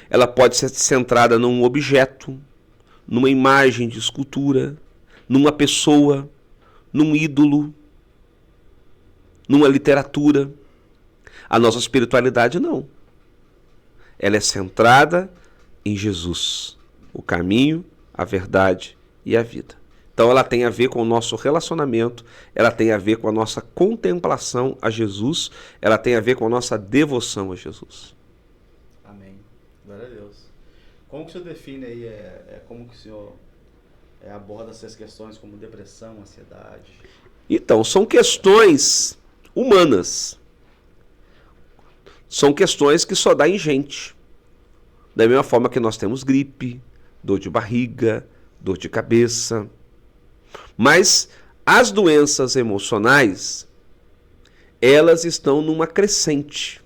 ela pode ser centrada num objeto, numa imagem de escultura, numa pessoa, num ídolo, numa literatura. A nossa espiritualidade não. Ela é centrada em Jesus, o caminho, a verdade e a vida. Então ela tem a ver com o nosso relacionamento, ela tem a ver com a nossa contemplação a Jesus, ela tem a ver com a nossa devoção a Jesus. Amém. Glória a Deus. Como que o senhor define aí, como que o senhor aborda essas questões como depressão, ansiedade? Então, são questões humanas. São questões que só dá em gente. Da mesma forma que nós temos gripe, dor de barriga, dor de cabeça. Mas as doenças emocionais, elas estão numa crescente.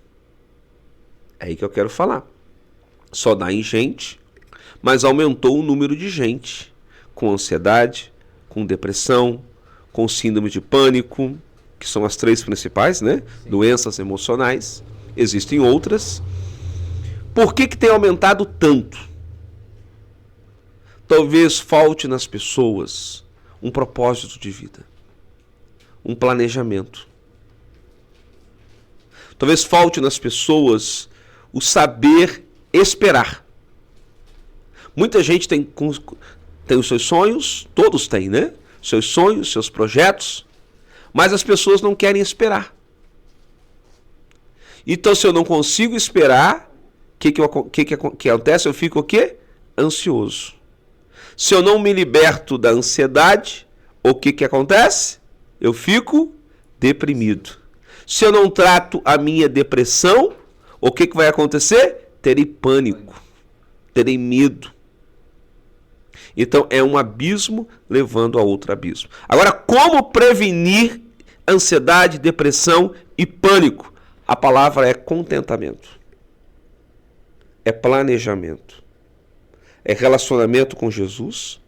É aí que eu quero falar. Só dá em gente, mas aumentou o número de gente com ansiedade, com depressão, com síndrome de pânico, que são as 3 principais, né? Sim. Doenças emocionais. Existem outras. Por que tem aumentado tanto? Talvez falte nas pessoas um propósito de vida, um planejamento. Talvez falte nas pessoas o saber esperar. Muita gente tem os seus sonhos, todos têm, né? Seus sonhos, seus projetos, mas as pessoas não querem esperar. Então, se eu não consigo esperar, o que acontece? Eu fico o quê? Ansioso. Se eu não me liberto da ansiedade, o que acontece? Eu fico deprimido. Se eu não trato a minha depressão, o que vai acontecer? Terei pânico, terei medo. Então é um abismo levando a outro abismo. Agora, como prevenir ansiedade, depressão e pânico? A palavra é contentamento. É planejamento. É relacionamento com Jesus.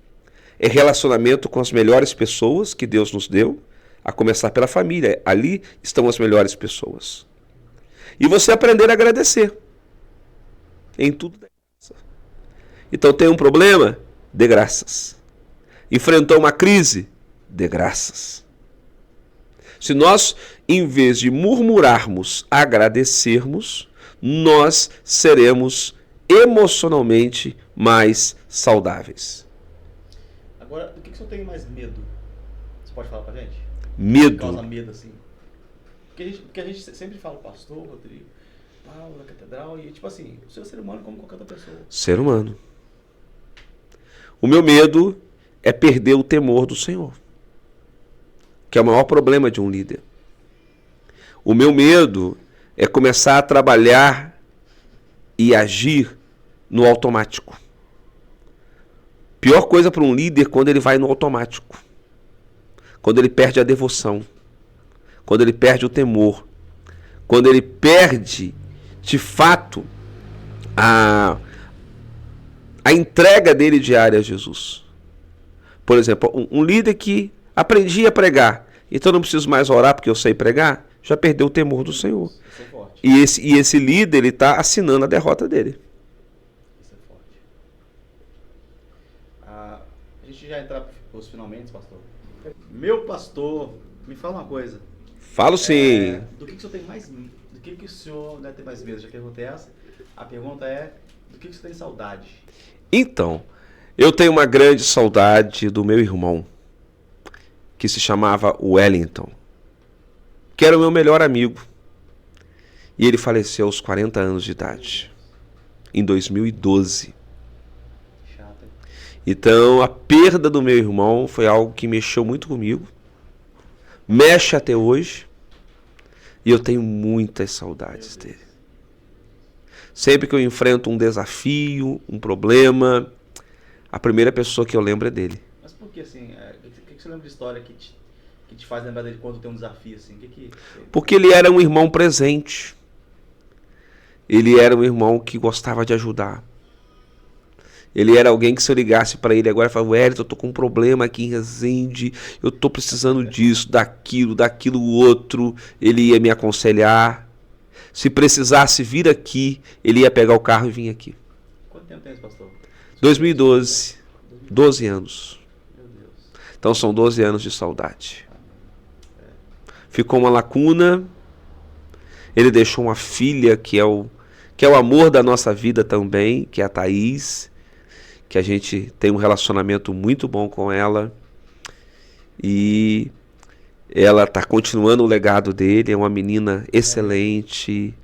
É relacionamento com as melhores pessoas que Deus nos deu, a começar pela família. Ali estão as melhores pessoas. E você aprender a agradecer. Em tudo. Então tem um problema? Dê graças. Enfrentou uma crise? Dê graças. Se nós, em vez de murmurarmos, agradecermos, nós seremos emocionalmente mais saudáveis. Agora, do que o senhor tem mais medo? Você pode falar pra gente? Medo? Que causa medo, assim. Porque a gente sempre fala, pastor, Rodrigo, Paulo, da catedral, e tipo assim, o senhor é ser humano como qualquer outra pessoa. Ser humano. O meu medo é perder o temor do Senhor, que é o maior problema de um líder. O meu medo é começar a trabalhar e agir no automático. Pior coisa para um líder é quando ele vai no automático. Quando ele perde a devoção. Quando ele perde o temor. Quando ele perde, de fato, a entrega dele diária a Jesus. Por exemplo, um líder que aprendi a pregar, então não preciso mais orar porque eu sei pregar, já perdeu o temor do Senhor. Isso é forte. E esse líder, ele está assinando a derrota dele. Isso é forte. A gente já entrar para os finalmente, pastor. Meu pastor, me fala uma coisa. Falo sim. Do que o senhor tem mais medo? Do que o senhor deve ter mais medo? Já perguntei essa. A pergunta é, do que o senhor tem saudade? Então, eu tenho uma grande saudade do meu irmão, que se chamava Wellington. que era o meu melhor amigo. E ele faleceu aos 40 anos de idade, em 2012. Então, a perda do meu irmão foi algo que mexeu muito comigo, mexe até hoje, e eu tenho muitas saudades dele. Sempre que eu enfrento um desafio, um problema, a primeira pessoa que eu lembro é dele. Mas por que assim? O que você lembra de história que te faz lembrar dele quando tem um desafio assim? Porque ele era um irmão presente. Ele era um irmão que gostava de ajudar. Ele era alguém que se eu ligasse para ele agora e falasse, Wellington, eu tô com um problema aqui em Resende, eu tô precisando disso, daquilo outro, ele ia me aconselhar. Se precisasse vir aqui, ele ia pegar o carro e vir aqui. Quanto tempo tem esse pastor? 2012, 12 anos. Meu Deus. Então são 12 anos de saudade. Ficou uma lacuna, ele deixou uma filha que é o amor da nossa vida também, que é a Thaís, que a gente tem um relacionamento muito bom com ela, e ela está continuando o legado dele, é uma menina excelente.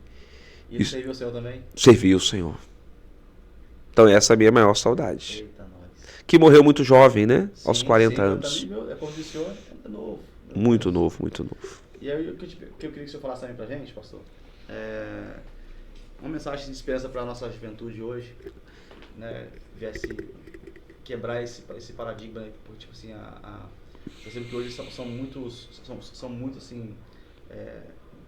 E ele serviu o Senhor também? Serviu o Senhor. Então essa é a minha maior saudade. Eita, nós. Que morreu muito jovem, né? Sim, aos 40 anos. É como disse o Senhor, é novo. Muito novo, muito novo. E aí o que eu queria que o senhor falasse também pra gente, pastor, uma mensagem de esperança para a nossa juventude hoje, né, viesse quebrar esse paradigma, né, porque, tipo assim, eu sei que hoje são muito assim,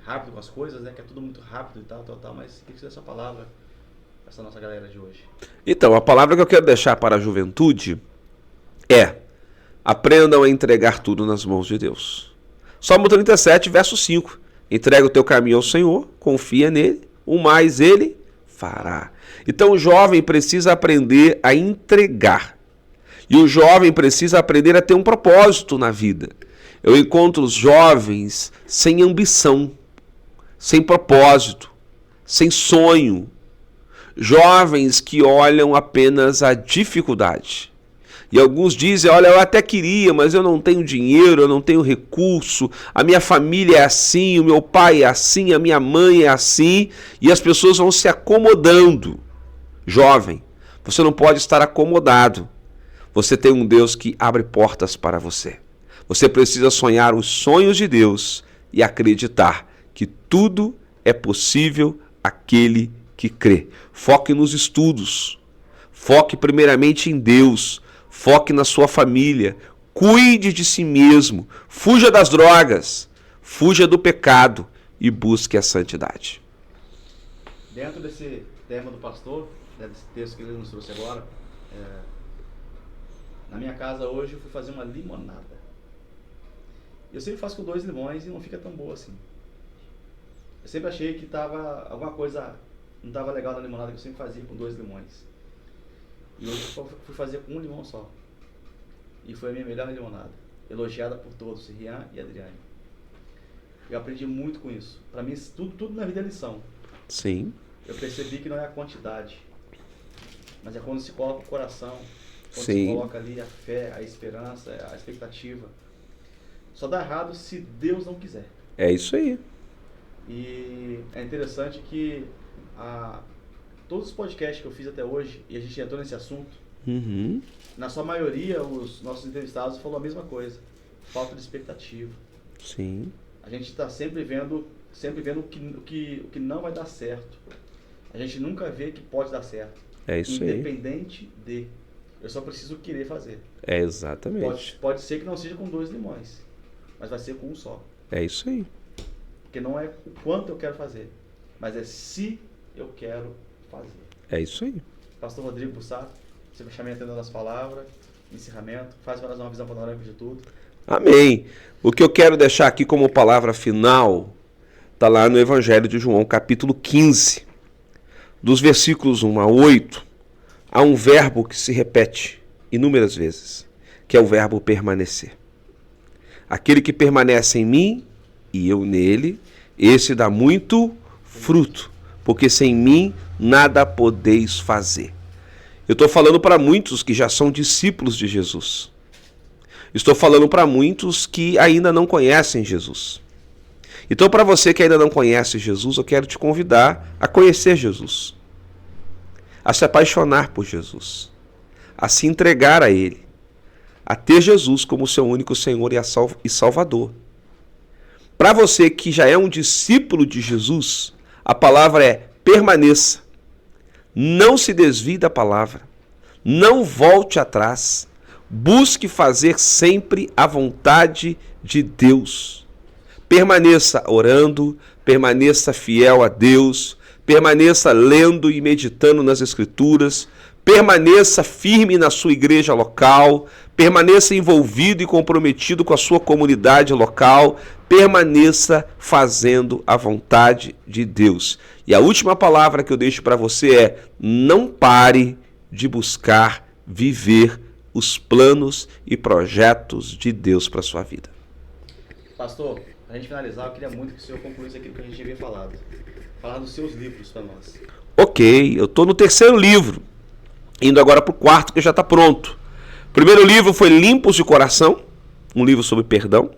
rápido com as coisas, né, que é tudo muito rápido e tal, mas o que é essa palavra para essa nossa galera de hoje? Então, a palavra que eu quero deixar para a juventude é: aprendam a entregar tudo nas mãos de Deus. Salmo 37, verso 5. Entrega o teu caminho ao Senhor, confia nele, o mais ele fará. Então o jovem precisa aprender a entregar. E o jovem precisa aprender a ter um propósito na vida. Eu encontro os jovens sem ambição, sem propósito, sem sonho. Jovens que olham apenas a dificuldade. E alguns dizem, olha, eu até queria, mas eu não tenho dinheiro, eu não tenho recurso, a minha família é assim, o meu pai é assim, a minha mãe é assim, e as pessoas vão se acomodando. Jovem, você não pode estar acomodado. Você tem um Deus que abre portas para você. Você precisa sonhar os sonhos de Deus e acreditar que tudo é possível àquele que crê. Foque nos estudos. Foque primeiramente em Deus. Foque na sua família. Cuide de si mesmo. Fuja das drogas. Fuja do pecado e busque a santidade. Dentro desse tema do pastor, desse texto que ele nos trouxe agora, na minha casa hoje eu fui fazer uma limonada. Eu sempre faço com 2 limões e não fica tão boa assim. Eu sempre achei que alguma coisa não estava legal na limonada, que eu sempre fazia com 2 limões. E hoje eu fui fazer com 1 limão só. E foi a minha melhor limonada. Elogiada por todos, Rian e Adriane. Eu aprendi muito com isso. Para mim, tudo na vida é lição. Sim. Eu percebi que não é a quantidade, mas é quando se coloca o coração, quando Sim. se coloca ali a fé, a esperança, a expectativa. Só dá errado se Deus não quiser. É isso aí. E é interessante que todos os podcasts que eu fiz até hoje, e a gente entrou nesse assunto, na sua maioria, os nossos entrevistados falaram a mesma coisa. Falta de expectativa. Sim. A gente está sempre vendo o que não vai dar certo. A gente nunca vê que pode dar certo. É isso aí. Independente de. Eu só preciso querer fazer. É exatamente. Pode ser que não seja com 2 limões, mas vai ser com 1 só. É isso aí. Porque não é o quanto eu quero fazer, mas é se eu quero fazer. É isso aí. Pastor Rodrigo Bussato, você vai chamar atendendo as palavras, encerramento, faz para nós uma visão panorâmica de tudo. Amém. O que eu quero deixar aqui como palavra final está lá no Evangelho de João, capítulo 15. Dos versículos 1 a 8, há um verbo que se repete inúmeras vezes, que é o verbo permanecer. Aquele que permanece em mim e eu nele, esse dá muito fruto, porque sem mim nada podeis fazer. Eu estou falando para muitos que já são discípulos de Jesus. Estou falando para muitos que ainda não conhecem Jesus. Então, para você que ainda não conhece Jesus, eu quero te convidar a conhecer Jesus, a se apaixonar por Jesus, a se entregar a Ele, a ter Jesus como seu único Senhor e Salvador. Para você que já é um discípulo de Jesus, a palavra é permaneça. Não se desvie da palavra. Não volte atrás. Busque fazer sempre a vontade de Deus. Permaneça orando, permaneça fiel a Deus, permaneça lendo e meditando nas Escrituras, permaneça firme na sua igreja local, permaneça envolvido e comprometido com a sua comunidade local, permaneça fazendo a vontade de Deus. E a última palavra que eu deixo para você é: não pare de buscar viver os planos e projetos de Deus para a sua vida. Pastor, para a gente finalizar, eu queria muito que o senhor concluísse aquilo que a gente havia falado. Falar dos seus livros para nós. Ok, eu estou no 3º livro, indo agora para o 4º, que já está pronto. O primeiro livro foi Limpos de Coração, um livro sobre perdão.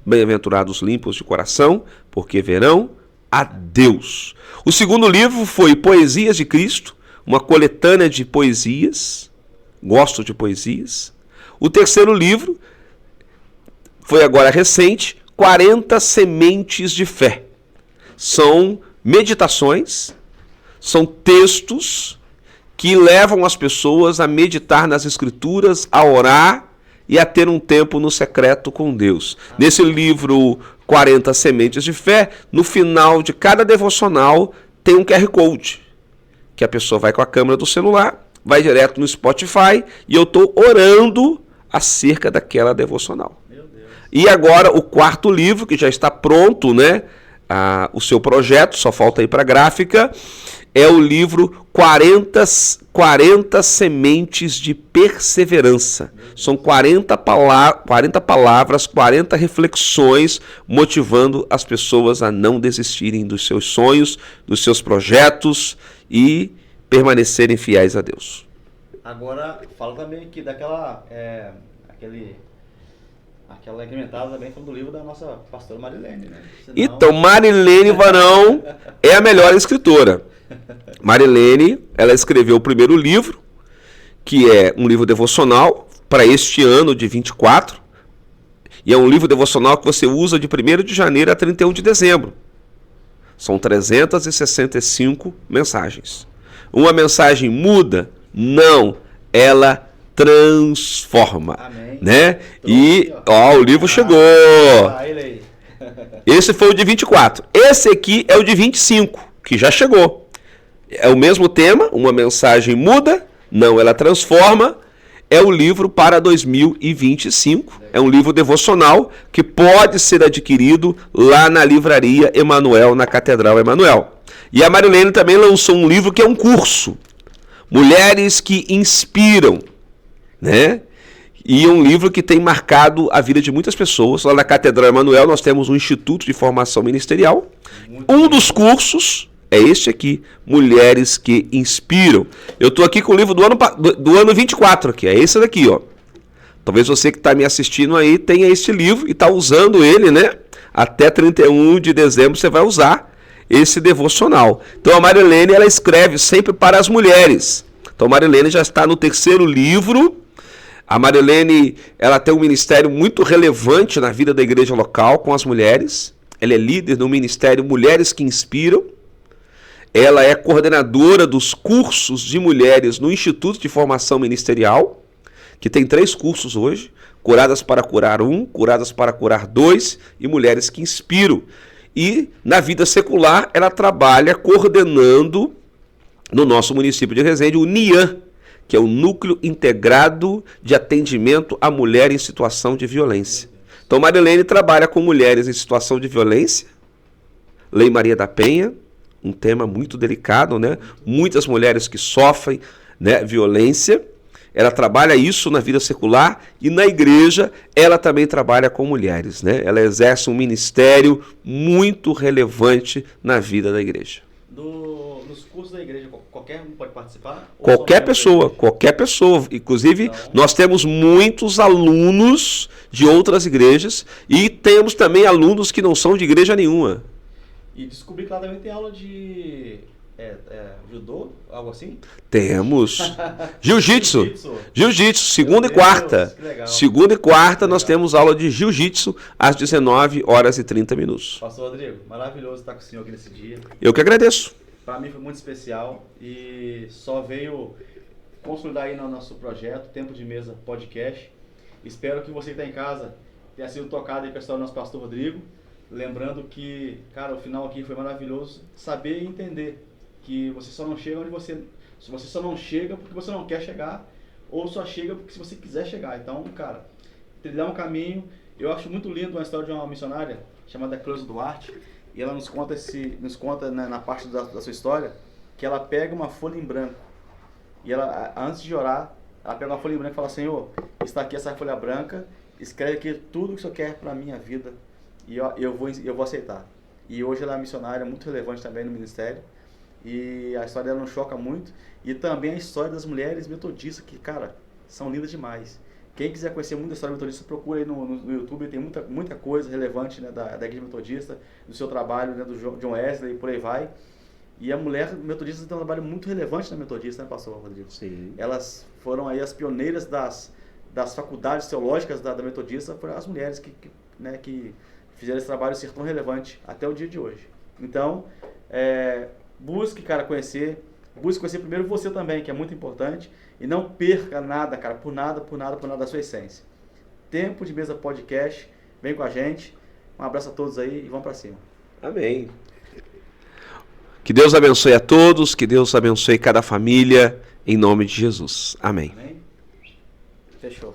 Bem-aventurados limpos de coração, porque verão a Deus. O segundo livro foi Poesias de Cristo, uma coletânea de poesias. Gosto de poesias. O terceiro livro foi agora recente, 40 Sementes de Fé. São meditações, são textos que levam as pessoas a meditar nas Escrituras, a orar e a ter um tempo no secreto com Deus. Nesse livro 40 Sementes de Fé, no final de cada devocional tem um QR Code, que a pessoa vai com a câmera do celular, vai direto no Spotify e eu estou orando acerca daquela devocional. Meu Deus. E agora o 4º livro, que já está pronto, né? O seu projeto, só falta ir para a gráfica, é o livro 40 Sementes de Perseverança. São 40 palavras, 40 reflexões, motivando as pessoas a não desistirem dos seus sonhos, dos seus projetos e permanecerem fiéis a Deus. Agora, fala também aqui daquela aquela incrementada também do livro da nossa pastora Marilene, né? Senão... Então, Marilene Varão é a melhor escritora. Marilene, ela escreveu o primeiro livro, que é um livro devocional para este ano de 24, e é um livro devocional que você usa de 1º de janeiro a 31 de dezembro. São 365 mensagens. Uma mensagem muda? Não, ela transforma. Amém. Né? E o livro chegou. Ele aí. Esse foi o de 24. Esse aqui é o de 25, que já chegou. É o mesmo tema, uma mensagem muda, não, ela transforma. É o livro para 2025. É um livro devocional que pode ser adquirido lá na livraria Emanuel, na Catedral Emanuel. E a Marilene também lançou um livro que é um curso, Mulheres que Inspiram, né? E um livro que tem marcado a vida de muitas pessoas. Lá na Catedral Emanuel nós temos um Instituto de Formação Ministerial. Um dos cursos é este aqui, Mulheres que Inspiram. Eu estou aqui com o livro do ano 24, aqui, é esse daqui, ó. Talvez você que está me assistindo aí tenha este livro e está usando ele, né? Até 31 de dezembro você vai usar esse devocional. Então a Marilene, ela escreve sempre para as mulheres. Então a Marilene já está no 3º livro. A Marilene, ela tem um ministério muito relevante na vida da igreja local com as mulheres. Ela é líder no ministério Mulheres que Inspiram. Ela é coordenadora dos cursos de mulheres no Instituto de Formação Ministerial, que tem 3 cursos hoje: Curadas para Curar 1, Curadas para Curar 2 e Mulheres que Inspiram. E na vida secular ela trabalha coordenando no nosso município de Resende o NIAM, que é o Núcleo Integrado de Atendimento à Mulher em Situação de Violência. Então Marilene trabalha com mulheres em situação de violência, Lei Maria da Penha, um tema muito delicado, né? Muitas mulheres que sofrem, né, violência. Ela trabalha isso na vida secular e na igreja ela também trabalha com mulheres, né? Ela exerce um ministério muito relevante na vida da igreja. nos cursos da igreja, qualquer um pode participar? Qualquer pessoa. Inclusive, então, nós temos muitos alunos de outras igrejas e temos também alunos que não são de igreja nenhuma. E descobri que lá também tem aula de judô, algo assim? Temos. Jiu-jitsu. Segunda e quarta. Segunda e quarta nós temos aula de jiu-jitsu às 19h30. Pastor Rodrigo, maravilhoso estar com o senhor aqui nesse dia. Eu que agradeço. Para mim foi muito especial e só veio consolidar aí no nosso projeto, Tempo de Mesa Podcast. Espero que você que está em casa tenha sido tocado aí com a história do nosso pastor Rodrigo. Lembrando que, cara, o final aqui foi maravilhoso. Saber e entender que você só não chega onde você só não chega porque você não quer chegar, ou só chega porque se você quiser chegar. Então, cara, trilhar um caminho. Eu acho muito lindo uma história de uma missionária chamada Cleusa Duarte, e ela nos conta na parte da sua história que ela pega uma folha em branco e ela, antes de orar, ela pega uma folha em branco e fala: Senhor, está aqui essa folha branca, escreve aqui tudo o que o Senhor quer para a minha vida e eu vou aceitar. E hoje ela é uma missionária muito relevante também no ministério. E a história dela nos choca muito. E também a história das mulheres metodistas, que, cara, são lindas demais. Quem quiser conhecer muito a história metodista, procura aí no YouTube, tem muita coisa relevante, né, da igreja metodista, do seu trabalho, né, do John Wesley e por aí vai. E a mulher metodista tem um trabalho muito relevante na metodista, né, pastor Rodrigo? Sim. Elas foram aí as pioneiras das faculdades teológicas da metodista, foram as mulheres que fizeram esse trabalho ser tão relevante até o dia de hoje. Então, busque, cara, conhecer primeiro você também, que é muito importante, e não perca nada, cara, por nada da sua essência. Tempo de Mesa Podcast, vem com a gente, um abraço a todos aí e vamos pra cima. Amém. Que Deus abençoe a todos, que Deus abençoe cada família, em nome de Jesus. Amém. Amém. Fechou.